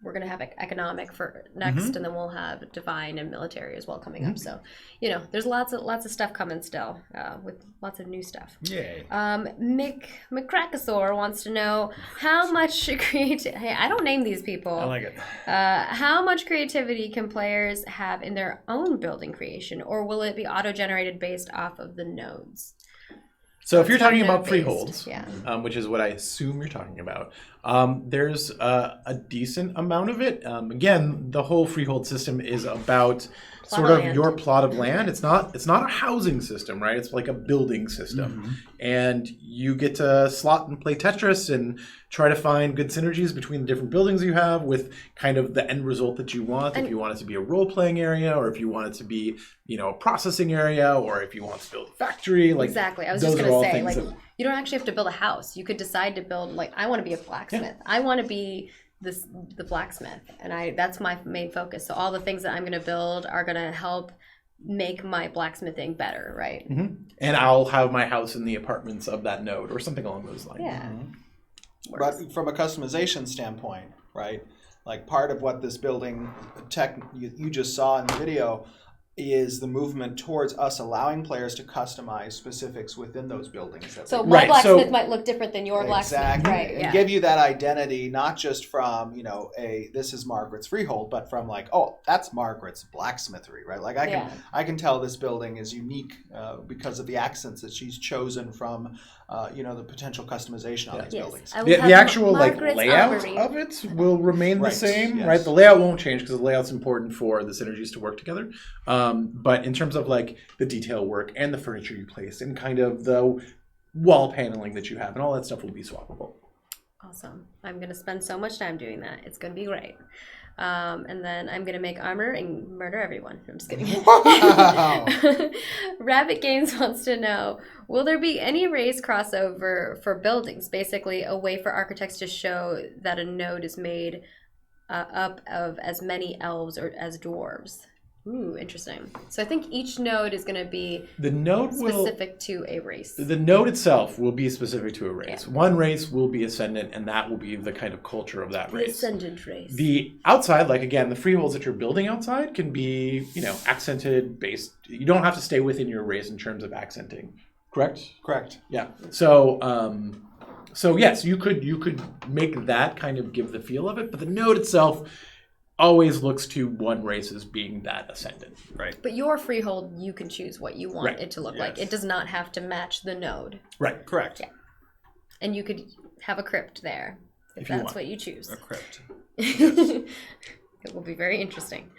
we're going to have economic for next, and then we'll have divine and military as well coming up. So, there's lots of stuff coming still with lots of new stuff. Yay. McCrackasaur wants to know how much creativity. Hey, I don't name these people. I like it. How much creativity can players have in their own building creation, or will it be auto-generated based off of the nodes? So if you're it's not talking about node-based, freeholds, yeah. Which is what I assume you're talking about, there's a decent amount of it. Again, the whole freehold system is about sort of of land. your plot of land. It's not a housing system, right? It's like a building system, and you get to slot and play Tetris and try to find good synergies between the different buildings you have with kind of the end result that you want. If you want it to be a role-playing area, or if you want it to be, a processing area, or if you want to build a factory, like Exactly. I was those just are going all to say, things like, that- you don't actually have to build a house. You could decide to build, like, I want to be a blacksmith. I want to be the blacksmith, and that's my main focus. So all the things that I'm going to build are going to help make my blacksmithing better, right? And I'll have my house in the apartments of that node or something along those lines. Yeah. But from a customization standpoint, right? Like part of what this building tech you just saw in the video is the movement towards us allowing players to customize specifics within those buildings. So my Right, blacksmith so- might look different than your blacksmith, Exactly. right? And Yeah. give you that identity, not just from, this is Margaret's freehold, but from like, oh, that's Margaret's blacksmithery, right? Like I can tell this building is unique because of the accents that she's chosen from, the potential customization on these Yes. buildings. I will The have actual Margaret's layout armory. of it will remain the Right, same, yes. right? The layout won't change because the layout's important for the synergies to work together. But in terms of like the detail work and the furniture you place and kind of the wall paneling that you have and all that stuff will be swappable. Awesome. I'm going to spend so much time doing that. It's going to be great. And then I'm going to make armor and murder everyone. I'm just kidding. Wow. Rabbit Games wants to know, will there be any race crossover for buildings? Basically, a way for architects to show that a node is made up of as many elves or as dwarves. Ooh, interesting. So I think each node is going to be The node specific to a race. The node itself will be specific to a race. Yeah. One race will be ascendant, and that will be the kind of culture of that The race. ascendant race. The outside, like again, the freeholds that you're building outside can be, accented based. You don't have to stay within your race in terms of accenting. Correct? Correct. Yeah. So yes, you could make that kind of give the feel of it, but the node itself always looks to one race as being that ascendant. Right. But your freehold, you can choose what you want Right. it to look Yes. like. It does not have to match the node. Right. Correct. Yeah. And you could have a crypt there if If you that's want. what you choose. A crypt. It will be very interesting.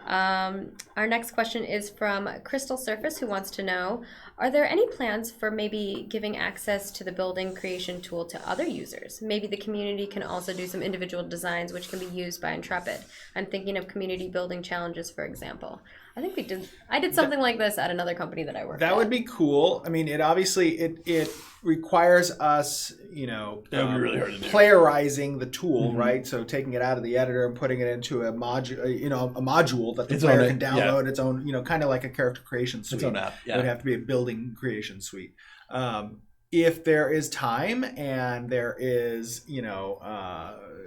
Our next question is from Crystal Surface, who wants to know, are there any plans for maybe giving access to the building creation tool to other users? Maybe the community can also do some individual designs which can be used by Intrepid. I'm thinking of community building challenges, for example. I think I did something like this at another company that I worked at. That would be cool. I mean, it obviously it requires us, That would be really hard to do. playerizing the tool, Mm-hmm. right? So taking it out of the editor and putting it into a module, a module that the Its player own- can download its own, kind of like a character creation suite. Its own app. It Yeah. would have to be a building creation suite. If there is time and there is,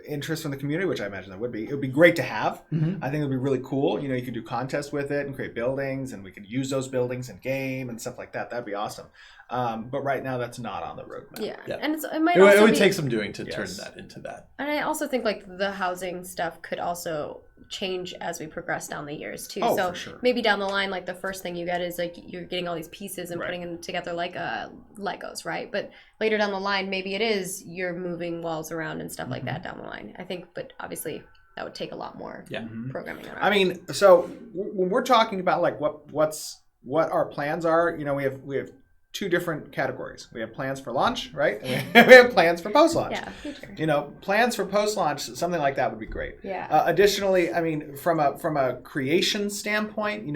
interest from the community, which I imagine there would be, it would be great to have. Mhm. I think it would be really cool. You could do contests with it and create buildings, and we could use those buildings in game and stuff like that. That'd be awesome. But right now, that's not on the roadmap. Yeah. Yeah. And it might It also would be, take some doing to turn Yes. that into that. And I also think like the housing stuff could also change as we progress down the years too. Oh, so for sure. maybe down the line, like the first thing you get is like you're getting all these pieces and Right. putting them together like Legos, right? But later down the line, maybe it is you're moving walls around and stuff like that down the line. I think, but obviously that would take a lot more Yeah. programming around. I mean, so when we're talking about like what our plans are, we have two different categories. We have plans for launch, right? And we have plans for post launch. yeah, future. Plans for post launch, something like that would be great. Yeah. Additionally, I mean, from a creation standpoint,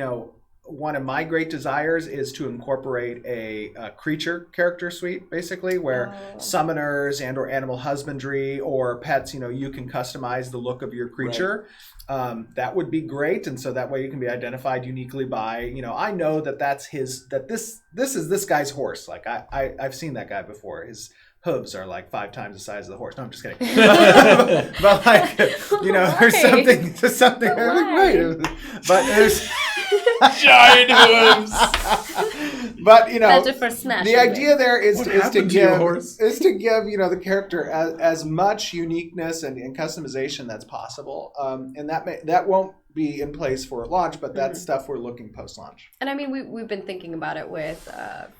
one of my great desires is to incorporate a creature character suite, basically, where summoners and or animal husbandry or pets, you can customize the look of your creature. That would be great, and so that way you can be identified uniquely by, I know that this is this guy's horse. Like I've seen that guy before. His hooves are like 5 times the size of the horse. No, I'm just kidding. but like, there's something But very why? great. But there's Giant hooves. but Better for smashing the idea there is What to happened to your give horse? the character as much uniqueness and customization that's possible. And that won't be in place for launch, but that's stuff we're looking post launch. And I mean, we've been thinking about it with,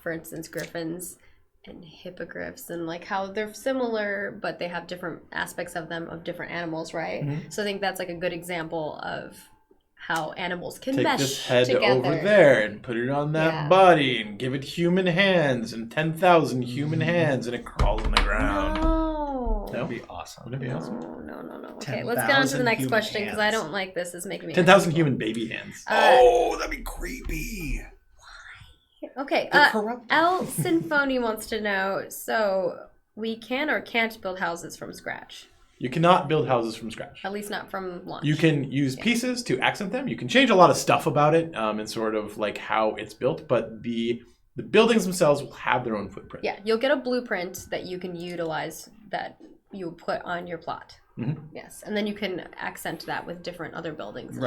for instance, griffins and hippogriffs and like how they're similar, but they have different aspects of them of different animals, right? So I think that's like a good example of how animals can Take mesh this head together. over there and put it on that Yeah. body and give it human hands and 10,000 human hands and it crawls on the ground. No. No? That'd be awesome. Wouldn't it be awesome? No. Okay, let's get on to the 10,000 next human question because I hands. don't like this. It's making me 10,000 human baby hands. Oh, that'd be creepy. Okay, They're corrupt. L Symphony wants to know, so we can or can't build houses from scratch? You cannot build houses from scratch. At least not from launch. You can use pieces to accent them. You can change a lot of stuff about it and sort of like how it's built, but the buildings themselves will have their own footprint. Yeah, you'll get a blueprint that you can utilize that you put on your plot. Mm-hmm. Yes, and then you can accent that with different other buildings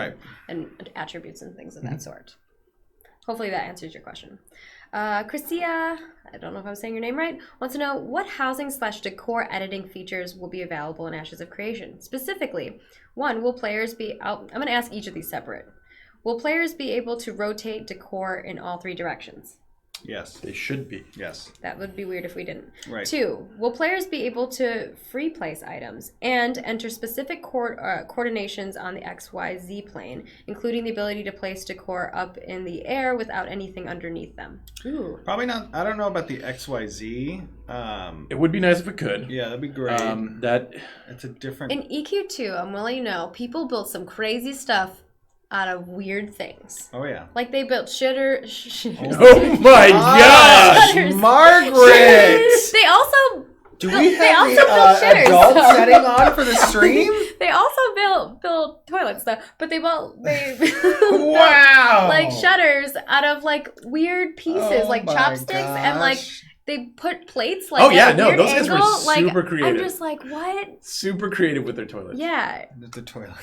and attributes and things of that sort. Hopefully that answers your question. Christia, I don't know if I'm saying your name right, wants to know what housing/decor editing features will be available in Ashes of Creation. Specifically, one, will players be out? I'm going to ask each of these separate. Will players be able to rotate decor in all 3 directions? Yes. They should be. Yes. That would be weird if we didn't. Right. 2, will players be able to free place items and enter specific coordinations on the XYZ plane, including the ability to place decor up in the air without anything underneath them? Ooh. Probably not. I don't know about the XYZ. It would be nice if it could. Yeah, that'd be great. It's a different. In EQ2, I'm going to let you know, people built some crazy stuff out of weird things. Oh yeah. Like they built shitters. Oh my gosh! Shutters. Margaret! They also Do we they have also the built shitters, adult though. setting on for the stream? They also built toilets though, but they Wow! like shutters out of like weird pieces, Oh like my chopsticks, and like gosh. they put plates like Oh, yeah, at a no, weird those guys were angle. super like, creative. I'm just like, what? Super creative with their toilets. Yeah. The toilet.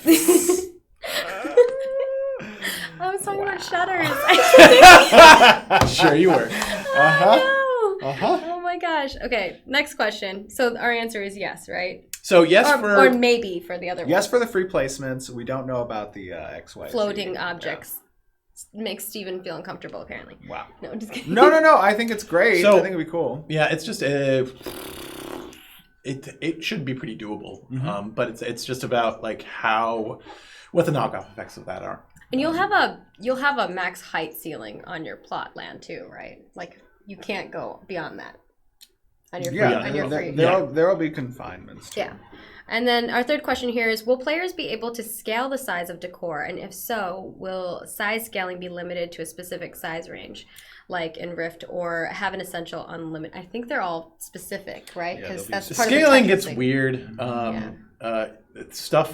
I was talking about shutters. Sure you were. Oh, no. Oh my gosh. Okay, next question. So our answer is yes, right? So yes Or maybe for the other Yes one. for the free placements. We don't know about the XYZ. Floating objects. Makes Steven feel uncomfortable, apparently. Yeah. Wow. No, I'm just kidding. No. I think it's great. So- I think it'd be cool. Yeah, it's just it should be pretty doable. But it's just about like what the knockoff effects of that are. And you'll have a max height ceiling on your plot land too, right? Like you can't go beyond that on your free. There'll be confinements. Too. Yeah. And then our third question here is, will players be able to scale the size of decor? And if so, will size scaling be limited to a specific size range, like in Rift, or have an essential unlimited? I think they're all specific, right? Because that's part Scaling of the gets thing. weird.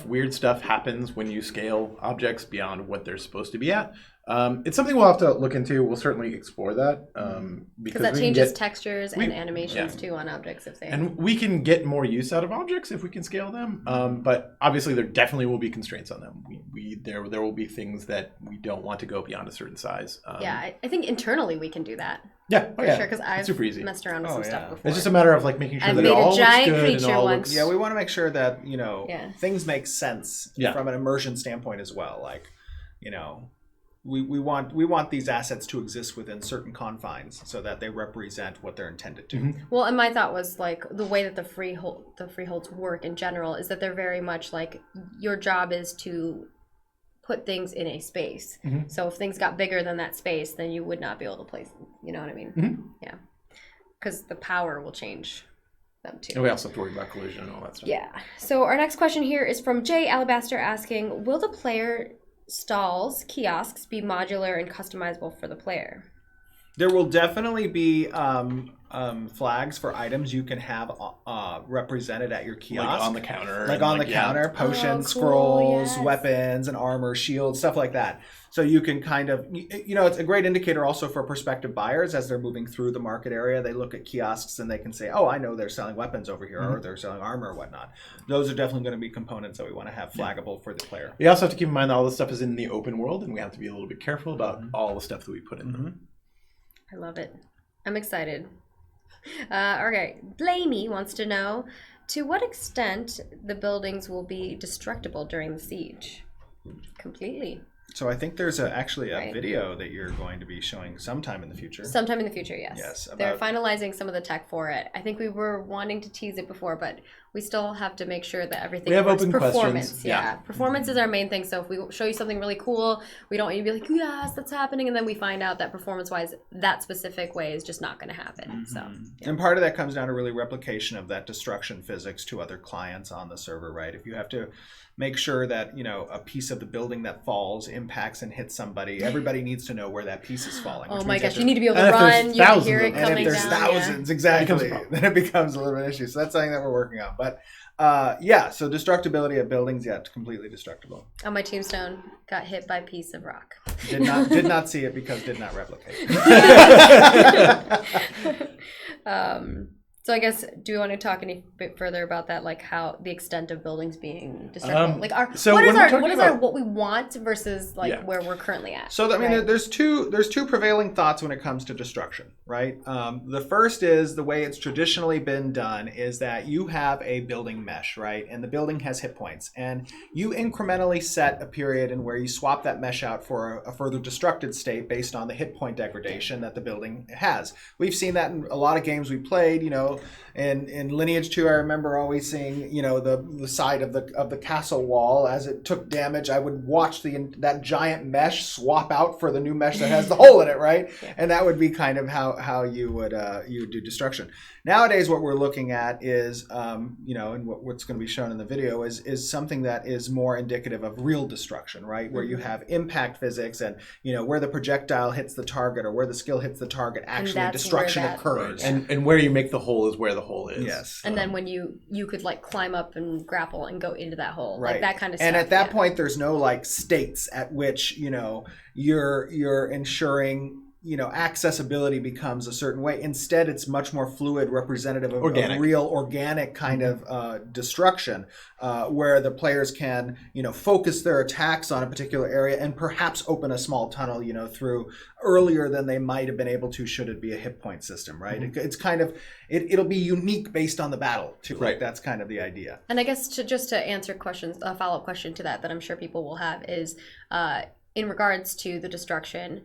Weird stuff happens when you scale objects beyond what they're supposed to be at. It's something we'll have to look into. We'll certainly explore that Because that changes textures and animations too on objects if they. And we can get more use out of objects if we can scale them. But obviously, there definitely will be constraints on them. There will be things that we don't want to go beyond a certain size. I think internally we can do that. Yeah, For sure, because I've super easy. messed around with some stuff before. It's just a matter of like making sure I've that made it a all giant looks good and creature all once. looks. Yeah, we want to make sure that things make sense from an immersion standpoint as well. Like, we want these assets to exist within certain confines so that they represent what they're intended to. Well, and my thought was like the way that the freeholds work in general is that they're very much like your job is to put things in a space. So if things got bigger than that space, then you would not be able to place them. You know what I mean? Yeah. Because the power will change them too. And we also have to worry about collision and all that stuff. Yeah. So our next question here is from Jay Alabaster asking, will the player stalls, kiosks, be modular and customizable for the player? There will definitely be flags for items you can have represented at your kiosk. Like on the counter. Like on the counter, potions, scrolls, weapons, and armor, shields, stuff like that. So you can kind of, it's a great indicator also for prospective buyers as they're moving through the market area. They look at kiosks and they can say, oh, I know they're selling weapons over here or they're selling armor or whatnot. Those are definitely going to be components that we want to have flaggable for the player. We also have to keep in mind that all this stuff is in the open world and we have to be a little bit careful about all the stuff that we put in them. I love it. I'm excited. Okay, Blamey wants to know, to what extent the buildings will be destructible during the siege? Completely. So I think there's actually a video that you're going to be showing sometime in the future. Sometime in the future, yes. Yes. They're finalizing some of the tech for it. I think we were wanting to tease it before, but we still have to make sure that everything works. Open Performance, questions. yeah. Performance is our main thing. So if we show you something really cool, we don't want you to be like, yes, that's happening. And then we find out that performance-wise, that specific way is just not going to happen. So. Yeah. And part of that comes down to really replication of that destruction physics to other clients on the server, right? If you have to make sure that, a piece of the building that falls impacts impacts and hits somebody, everybody needs to know where that piece is falling. Oh which my means gosh, to- you need to be able to And if there's run. You have to hear thousands it of them. and coming if there's down. yeah. thousands, Becomes a exactly, problem. then it becomes a little bit of an issue. So that's something that we're working on. But so destructibility of buildings, completely destructible. On my tombstone, got hit by a piece of rock. Did not see it because did not replicate. So I guess, do we want to talk any bit further about that, like how the extent of buildings being destructible? Like so what when we're talking is about- what we want versus like Yeah. where we're currently at? So I mean, right? there's two prevailing thoughts when it comes to destruction, right? The first is the way it's traditionally been done is that you have a building mesh, right, and the building has hit points, and you incrementally set a period in where you swap that mesh out for a further destructed state based on the hit point degradation that the building has. We've seen that in a lot of games we played, in Lineage 2, I remember always seeing, the side of the castle wall as it took damage. I would watch that giant mesh swap out for the new mesh that has the hole in it, right? Yeah. And that would be kind of how you would do destruction. Nowadays, what we're looking at is, and what's going to be shown in the video is something that is more indicative of real destruction, right? Where you have impact physics and where the projectile hits the target or where the skill hits the target, actually that's destruction where that- occurs. And where you make the hole is where the hole is. Yes. And then when you could like climb up and grapple and go into that hole, Right. like that kind of stuff. And at that yeah. point, there's no like states at which you're ensuring accessibility becomes a certain way. Instead, it's much more fluid, representative of Organic. real organic kind of destruction, where the players can focus their attacks on a particular area and perhaps open a small tunnel through earlier than they might have been able to should it be a hit point system, right? It's kind of it'll be unique based on the battle too. Right. Like, that's kind of the idea. And I guess just to answer questions, a follow-up question to that I'm sure people will have is in regards to the destruction,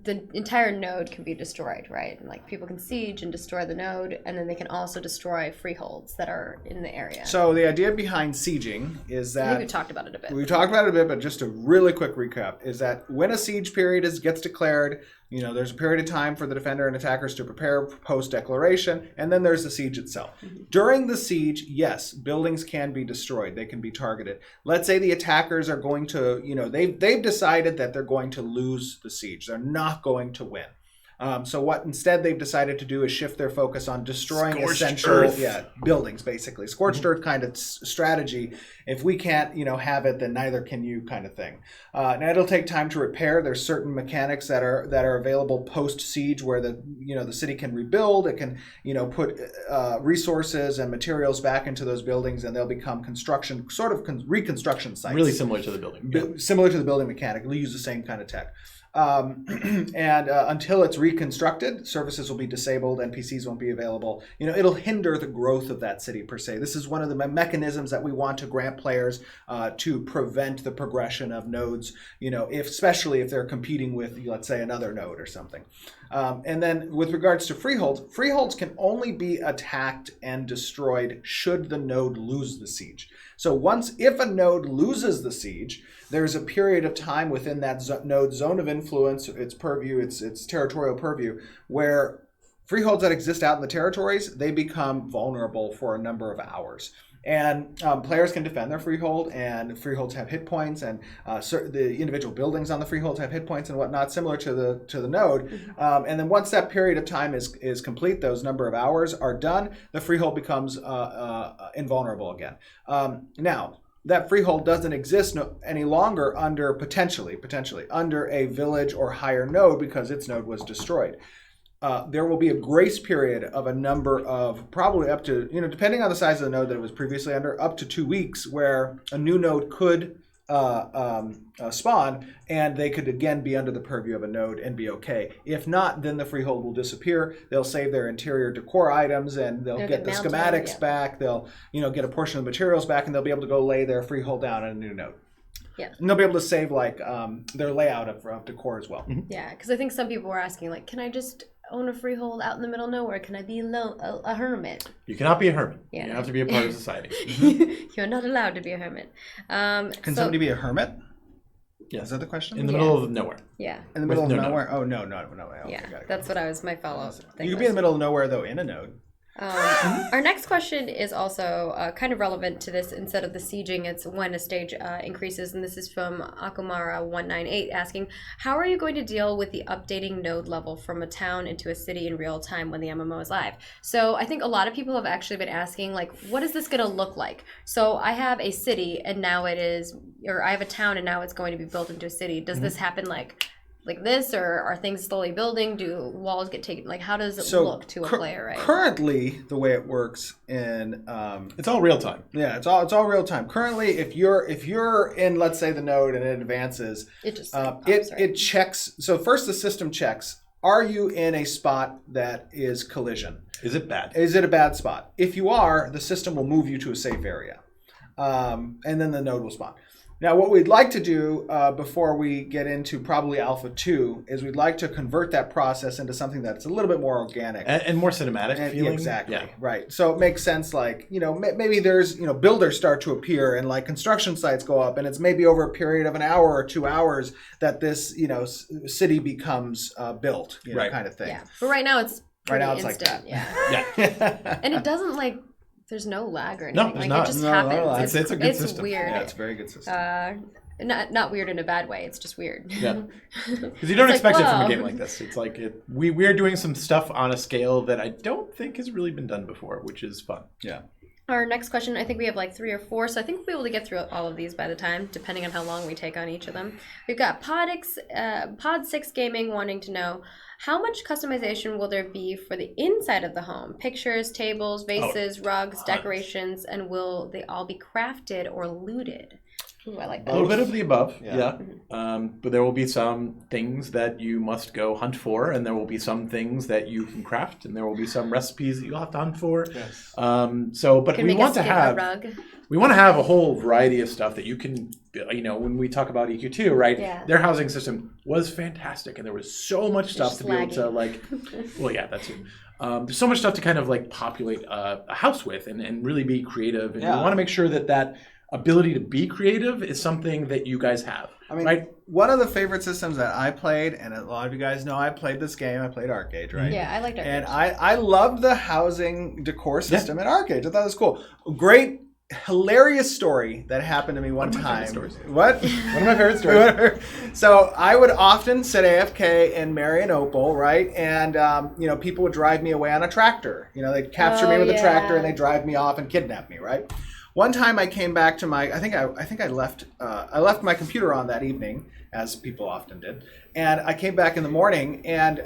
the entire node can be destroyed, right? And like people can siege and destroy the node, and then they can also destroy freeholds that are in the area. So the idea behind sieging is I that think we talked about it a bit. we've talked about it a bit, but just a really quick recap is that when a siege period gets declared, there's a period of time for the defender and attackers to prepare post-declaration, and then there's the siege itself. During the siege, yes, buildings can be destroyed. They can be targeted. Let's say the attackers are going to, they've decided that they're going to lose the siege. They're not going to win. So what instead they've decided to do is shift their focus on destroying Scorched essential earth. buildings, basically. Scorched earth kind of strategy. If we can't, have it, then neither can you kind of thing. Now it'll take time to repair. There's certain mechanics that are available post siege where the city can rebuild. It can put resources and materials back into those buildings, and they'll become reconstruction sites. Really similar to the building. Similar to the building mechanic. We'll use the same kind of tech. Until it's reconstructed, services will be disabled, NPCs won't be available. It'll hinder the growth of that city per se. This is one of the mechanisms that we want to grant players to prevent the progression of nodes, especially if they're competing with, let's say, another node or something. And then with regards to freeholds can only be attacked and destroyed should the node lose the siege. So if a node loses the siege, there's a period of time within that node's zone of influence, its purview, its territorial purview, where freeholds that exist out in the territories, they become vulnerable for a number of hours. And players can defend their freehold, and freeholds have hit points, and the individual buildings on the freeholds have hit points and whatnot, similar to the node. And then once that period of time is complete, those number of hours are done, the freehold becomes invulnerable again. Now, that freehold doesn't exist any longer under potentially under a village or higher node because its node was destroyed. There will be a grace period of a number of probably up to, depending on the size of the node that it was previously under, up to 2 weeks where a new node could spawn and they could again be under the purview of a node and be okay. If not, then the freehold will disappear. They'll save their interior decor items and they'll get the mounted, schematics yeah. back. They'll, get a portion of the materials back and they'll be able to go lay their freehold down on a new node. Yeah. And they'll be able to save their layout of decor as well. Yeah, because I think some people were asking, like, can I just own a freehold out in the middle of nowhere? Can I be a hermit? You cannot be a hermit. Yeah. You have to be a part of society. You're not allowed to be a hermit. Can somebody be a hermit? Yes. Is that the question? In the middle of nowhere. Yeah. In the middle of With no nowhere? Oh, no. Okay, Yeah, got it. that's what my follow-up thing You could be in the middle of nowhere, though, in a node. Our next question is also kind of relevant to this. Instead of the sieging, it's when a stage increases, and this is from Akumara198 asking, how are you going to deal with the updating node level from a town into a city in real time when the MMO is live? So I think a lot of people have actually been asking, like, what is this going to look like? So I have a city, and now it is, or I have a town, and now it's going to be built into a city. Does this happen like this, or are things slowly building? Do walls get taken? Like, how does it look to a player, right? Currently, the way it works in it's all real time. yeah, it's all real time. Currently, if you're in, let's say, the node and it advances, It just it checks. So first, the system checks: are you in a spot that is collision? Is it bad? Is it a bad spot? If you are, the system will move you to a safe area, and then the node will spawn. Now, what we'd like to do before we get into probably Alpha 2 is we'd like to convert that process into something that's a little bit more organic. And more cinematic feeling. Exactly, Yeah. right. So it makes sense, like, maybe there's, builders start to appear and like construction sites go up, and it's maybe over a period of an hour or 2 hours that this, city becomes built, Right. kind of thing. Yeah, but right now it's Right now pretty it's like instant. that. Yeah, and it doesn't there's no lag or anything. there's Like not. it just No happens. lag. It's a good system. Weird. Yeah, it's a very good system. Not weird in a bad way. It's just weird. Yeah. Because you don't It's like, expect it from wow. a game like this. It's like we're doing some stuff on a scale that I don't think has really been done before, which is fun. Yeah. Our next question, I think we have like 3 or 4, so I think we'll be able to get through all of these by the time, depending on how long we take on each of them. We've got Pod6 Gaming wanting to know, how much customization will there be for the inside of the home? Pictures, tables, vases, rugs, decorations, and will they all be crafted or looted? Ooh, I like A that. little bit of the above, yeah. Mm-hmm. But there will be some things that you must go hunt for, and there will be some things that you can craft, and there will be some recipes that you'll have to hunt for. Yes. But Can we make want us to get a have rug. we want to have a whole variety of stuff that you can, when we talk about EQ2, right? Yeah. Their housing system was fantastic, and there was so much stuff to be able to laggy. well, yeah, that's it. There's so much stuff to kind of like populate a house with and really be creative. And we want to make sure that ability to be creative is something that you guys have. I mean, right? One of the favorite systems that I played, and a lot of you guys know I played this game, I played Arcade, right? Yeah, I liked it. And I loved the housing decor system in Arcade. I thought it was cool. Great, hilarious story that happened to me one time. favorite stories. What? One of my favorite stories. So I would often sit AFK in Marianople, right? And people would drive me away on a tractor. They'd capture me with a tractor and they'd drive me off and kidnap me, right? One time I came back to I think I left my computer on that evening, as people often did, and I came back in the morning, and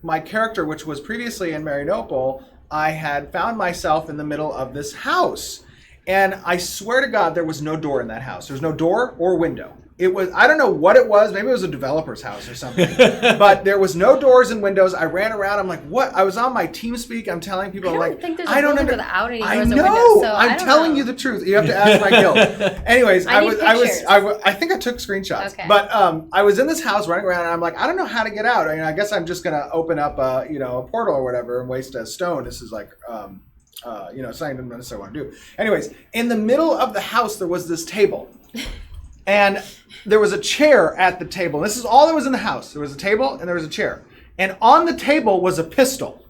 my character, which was previously in Marianople, I had found myself in the middle of this house, and I swear to God, there was no door in that house. There was no door or window. It was, I don't know what it was. Maybe it was a developer's house or something. But there was no doors and windows. I ran around. I'm like, what? I was on my TeamSpeak. I'm telling people, I don't think there's a building without any doors and windows. So I'm telling you the truth. You have to ask my guild. Anyways, I think I took screenshots. Okay. But I was in this house running around, and I'm like, I don't know how to get out. I guess I'm just gonna open up a portal or whatever and waste a stone. This is like something I didn't necessarily want to do. Anyways, in the middle of the house there was this table. And there was a chair at the table. This is all that was in the house. There was a table and there was a chair. And on the table was a pistol.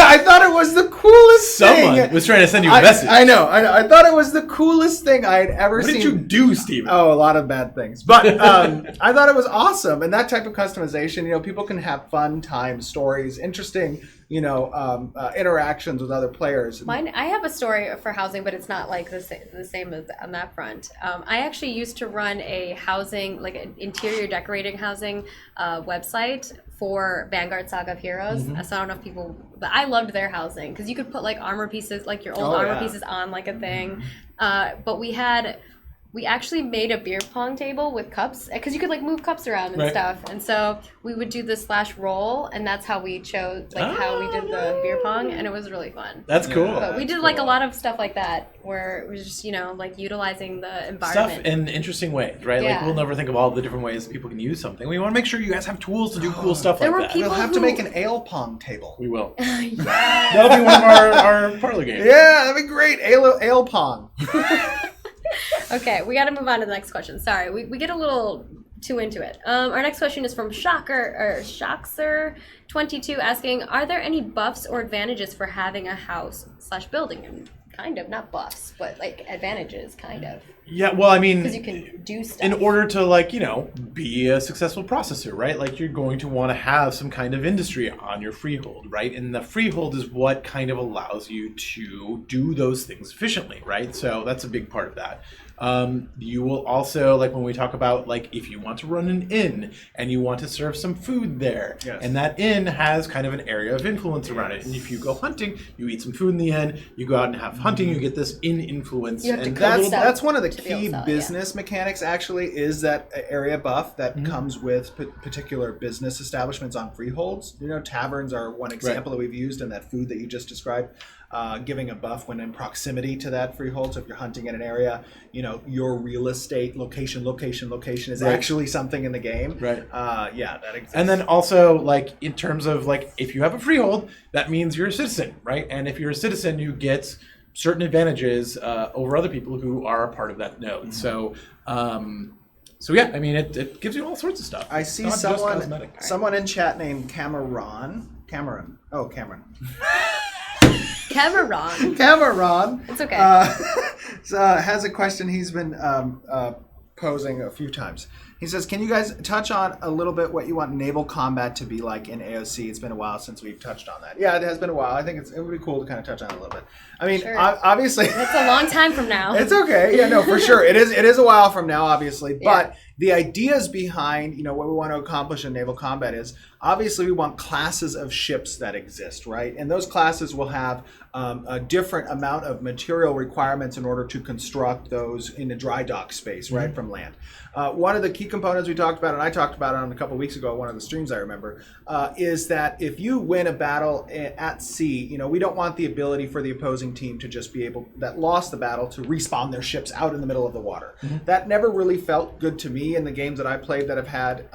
I thought it was the coolest thing. Someone was trying to send you a message. I know. I thought it was the coolest thing I had ever seen. What did you do, Steven? Oh, a lot of bad things. But I thought it was awesome. And that type of customization, people can have fun time, stories, interesting, interactions with other players. I have a story for housing, but it's not like the same as on that front. I actually used to run a housing, like an interior decorating housing website for Vanguard Saga of Heroes. So I don't know if people, but I loved their housing because you could put like armor pieces, like your old armor pieces on like a thing. But we actually made a beer pong table with cups because you could like move cups around and stuff. And so we would do the /roll, and that's how we chose how we did the beer pong, and it was really fun. That's cool. But we did like a lot of stuff like that where it was just like utilizing the environment. Stuff in interesting ways, right? Yeah. Like we'll never think of all the different ways people can use something. We want to make sure you guys have tools to do cool stuff There like were that. people We'll have to make an ale pong table. We will. Yeah. That'll be one of our parlor games. Yeah, that'd be great. Ale pong. Okay, we got to move on to the next question. Sorry, we get a little too into it. Our next question is from Shoxer22 asking, are there any buffs or advantages for having a house/building? And kind of, not buffs, but like advantages, kind of. Yeah, well, I mean, Because you can do stuff. in order to, like, you know, be a successful processor, right? Like, you're going to want to have some kind of industry on your freehold, right? And the freehold is what kind of allows you to do those things efficiently, right? So that's a big part of that. You will also, like, when we talk about, like, if you want to run an inn and you want to serve some food there, Yes. and that inn has kind of an area of influence around it. And if you go hunting, you eat some food in the inn, you go out and have hunting, you get this inn influence. You have to and cook stuff That's one of the to be able key to sell it, business mechanics, actually, is that area buff that comes with particular business establishments on freeholds. You know, taverns are one example that we've used, and that food that you just described, giving a buff when in proximity to that freehold. So if you're hunting in an area, you know, your real estate location is actually something in the game. Right. Yeah, that exists. And then also, like, in terms of, like, if you have a freehold, that means you're a citizen, right? And if you're a citizen, you get certain advantages over other people who are a part of that node. So yeah, I mean, it gives you all sorts of stuff. I It's see not just cosmetic. someone in chat named Cameron. Oh, Cameron. Cameron. It's okay. Has a question he's been posing a few times. He says, can you guys touch on a little bit what you want naval combat to be like in AOC? It's been a while since we've touched on that. Yeah, it has been a while. I think it would be cool to kind of touch on it a little bit. I mean, Sure. Obviously... It's a long time from now. It's okay. Yeah, no, for sure. It is a while from now, obviously. But the ideas behind, you know, what we want to accomplish in naval combat is, obviously, we want classes of ships that exist, right? And those classes will have a different amount of material requirements in order to construct those in a dry dock space, right, from land. One of the key components we talked about, and I talked about it on a couple weeks ago, one of the streams I remember, is that if you win a battle at sea, you know, we don't want the ability for the opposing team to just be able, that lost the battle, to respawn their ships out in the middle of the water. That never really felt good to me in the games that I played that have had,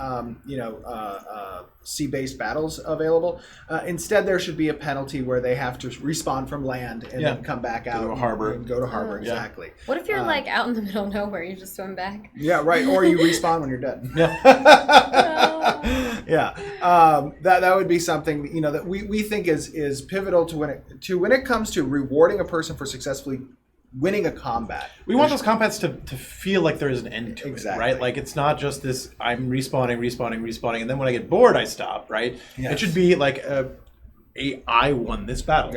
sea-based battles available. Instead, there should be a penalty where they have to respawn from land and then come back out to a harbor. and go to harbor. Exactly. What if you're like out in the middle of nowhere, you just swim back? Yeah, right. Or you respawn when you're dead. Yeah. That would be something, you know, that we think is pivotal to when it comes to rewarding a person for successfully winning a combat. We want those combats to feel like there is an end to it, right? Like, it's not just this, I'm respawning, and then when I get bored, I stop, right? Yes. It should be like I won this battle,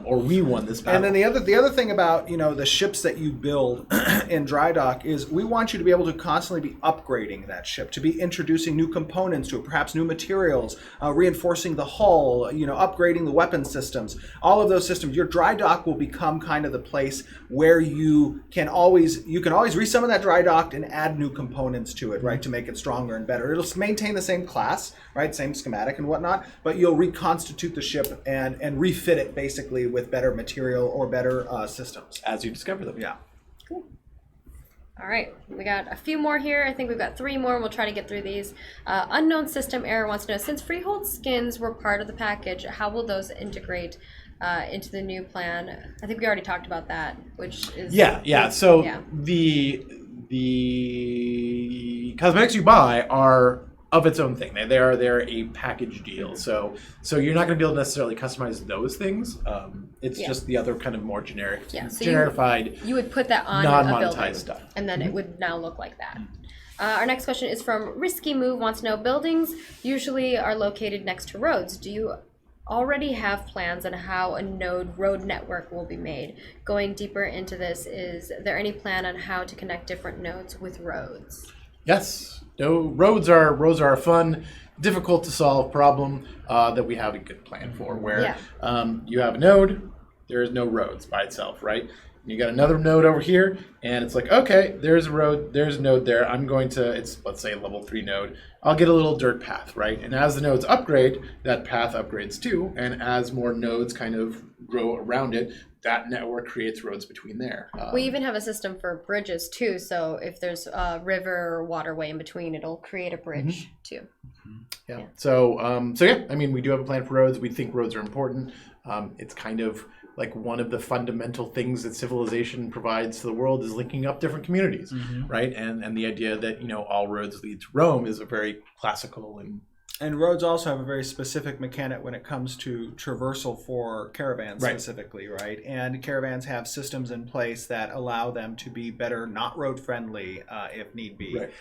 or we won this battle. And then the other thing about, you know, the ships that you build in dry dock is we want you to be able to constantly be upgrading that ship, to be introducing new components to it, perhaps new materials, reinforcing the hull, you know, upgrading the weapon systems, all of those systems. Your dry dock will become kind of the place where you can always resummon that dry dock and add new components to it, right, to make it stronger and better. It'll maintain the same class, right, same schematic and whatnot, but you'll reconstitute the ship and refit it basically with better material or better systems as you discover them. Yeah. Cool. All right, we got a few more here. I think we've got 3 more. We'll try to get through these. Unknown System Error wants to know, since freehold skins were part of the package, how will those integrate into the new plan? I think we already talked about that, which is... Yeah. So the cosmetics you buy are of its own thing. They're a package deal. So you're not going to be able to necessarily customize those things. It's just the other kind of more generic, so generified, you would put that on non-monetized a building, stuff, and then it would now look like that. Our next question is from Risky Move. Wants to know, buildings usually are located next to roads. Do you already have plans on how a node road network will be made? Going deeper into this, is there any plan on how to connect different nodes with roads? Yes. No, roads are a fun, difficult to solve problem that we have a good plan for. Where you have a node, there is no roads by itself, right? You got another node over here, and it's like, okay, there's a road, there's a node there. I'm going to, it's, let's say, a level 3 node. I'll get a little dirt path, right? And as the nodes upgrade, that path upgrades too. And as more nodes kind of grow around it, that network creates roads between there. We even have a system for bridges too. So if there's a river or waterway in between, it'll create a bridge too. Yeah. So yeah, I mean, we do have a plan for roads. We think roads are important. It's kind of like one of the fundamental things that civilization provides to the world is linking up different communities, right? And the idea that, you know, all roads lead to Rome is a very classical And roads also have a very specific mechanic when it comes to traversal for caravans specifically, right? And caravans have systems in place that allow them to be better not road friendly if need be. Right.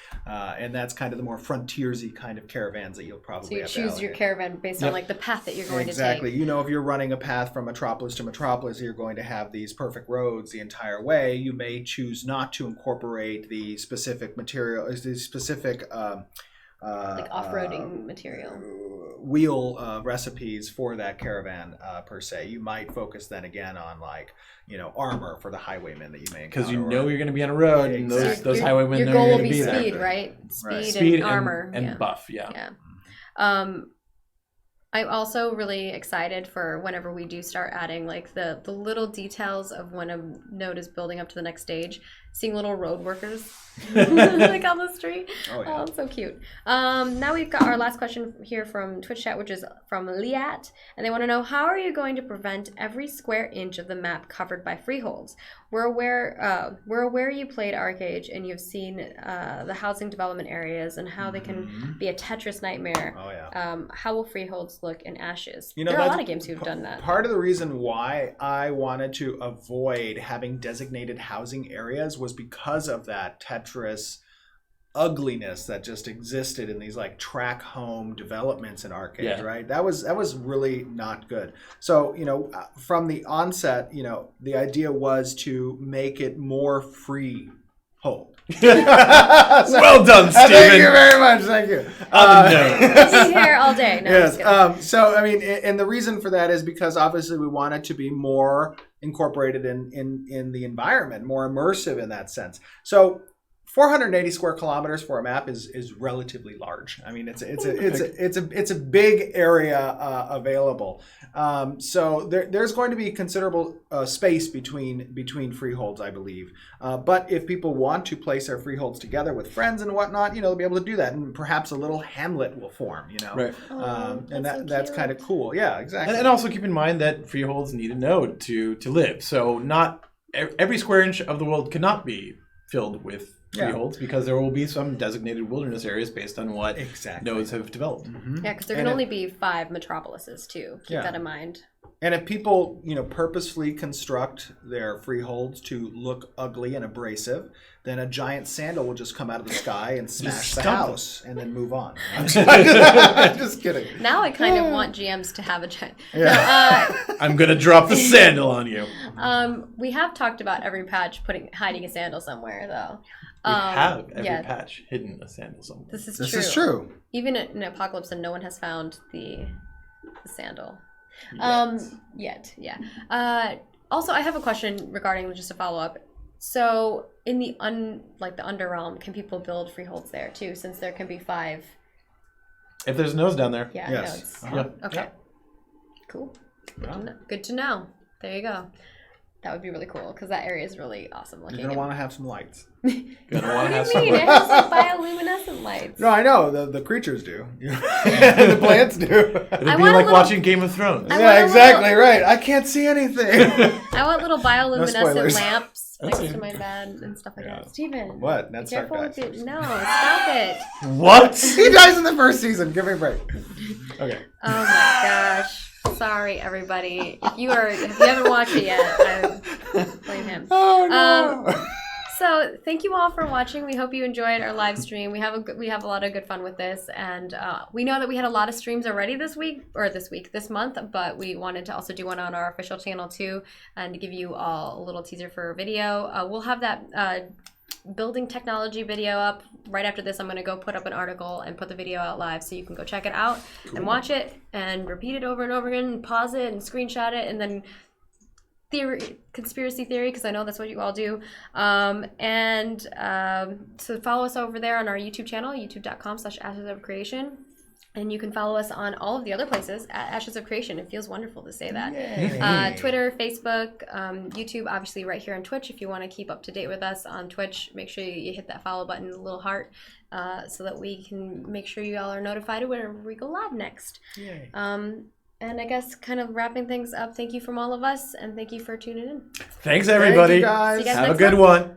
And that's kind of the more frontiersy kind of caravans that you'll probably have. So you choose your caravan based on like the path that you're going to take. Exactly. You know, if you're running a path from metropolis to metropolis, you're going to have these perfect roads the entire way. You may choose not to incorporate the specific material, the specific like off-roading material, wheel recipes for that caravan per se. You might focus then again on, like, you know, armor for the highwaymen that you may encounter. Because you know you're going to be on a road, and those highwaymen your know goal you're will going to be be speed, there. right? Speed and armor and buff. Yeah. I'm also really excited for whenever we do start adding like the little details of when a node is building up to the next stage, seeing little road workers like on the street. Oh, it's so cute. Now we've got our last question here from Twitch chat, which is from Liat, and they want to know, how are you going to prevent every square inch of the map covered by freeholds? We're aware you played Arcade and you've seen the housing development areas and how they can be a Tetris nightmare. Oh yeah. How will freeholds look in Ashes? You know, there are a lot of games who've done that. Part of the reason why I wanted to avoid having designated housing areas was because of that Tetris ugliness that just existed in these like track home developments in Arcade, right? That was really not good. So, you know, from the onset, you know, the idea was to make it more freehold. Well done, Steven. Thank you very much. Thank you. I'll be here all day. No, Yes. So, I mean, and the reason for that is because obviously we want it to be more incorporated in the environment, more immersive in that sense. So 480 square kilometers for a map is relatively large. I mean, it's a big area available. So there's going to be considerable space between freeholds, I believe. But if people want to place their freeholds together with friends and whatnot, you know, they'll be able to do that, and perhaps a little hamlet will form. You know, right? And that's kind of cool. Yeah, exactly. And also keep in mind that freeholds need a node to live. So not every square inch of the world cannot be filled with freeholds, because there will be some designated wilderness areas based on what nodes have developed. Yeah, because there can only be 5 metropolises too. Keep that in mind. And if people, you know, purposefully construct their freeholds to look ugly and abrasive, then a giant sandal will just come out of the sky and smash the house and then move on. I'm just kidding. Now I kind of want GMs to have a giant. I'm gonna drop the sandal on you. We have talked about every patch hiding a sandal somewhere, though. We have every patch hidden a sandal somewhere. This is true. Even in Apocalypse, and no one has found the sandal. Yet. Also, I have a question regarding, just a follow up. So, in the the Underrealm, can people build freeholds there too? Since there can be 5. If there's nodes down there. Yeah. Yes. Nodes. Okay. Cool. Good to know. There you go. That would be really cool, because that area is really awesome looking. You're going to want to have some lights. What do you mean? It has like bioluminescent lights. No, I know. The creatures do. The plants do. It'd be like watching Game of Thrones. Yeah, exactly right. I can't see anything. I want little bioluminescent No lamps next to my bed and stuff like that. Steven. What? That's careful with it. No, stop it. What? He dies in the first season. Give me a break. Okay. Oh my gosh. Sorry, everybody. If you haven't watched it yet, I blame him. Oh no. So thank you all for watching. We hope you enjoyed our live stream. We have a lot of good fun with this, and we know that we had a lot of streams already this month, but we wanted to also do one on our official channel too, and to give you all a little teaser for a video. We'll have that building technology video up right after this. I'm going to go put up an article and put the video out live, so you can go check it out and watch it and repeat it over and over again, and pause it and screenshot it, and then conspiracy theory, because I know that's what you all do. So follow us over there on our YouTube channel, youtube.com/ashesofcreation. And you can follow us on all of the other places at Ashes of Creation. It feels wonderful to say that. Twitter, Facebook, YouTube, obviously right here on Twitch. If you want to keep up to date with us on Twitch, make sure you hit that follow button, the little heart, so that we can make sure you all are notified whenever we go live next. And I guess kind of wrapping things up, thank you from all of us, and thank you for tuning in. Thanks, everybody. Thank you, guys. See you guys Have a next good month. one.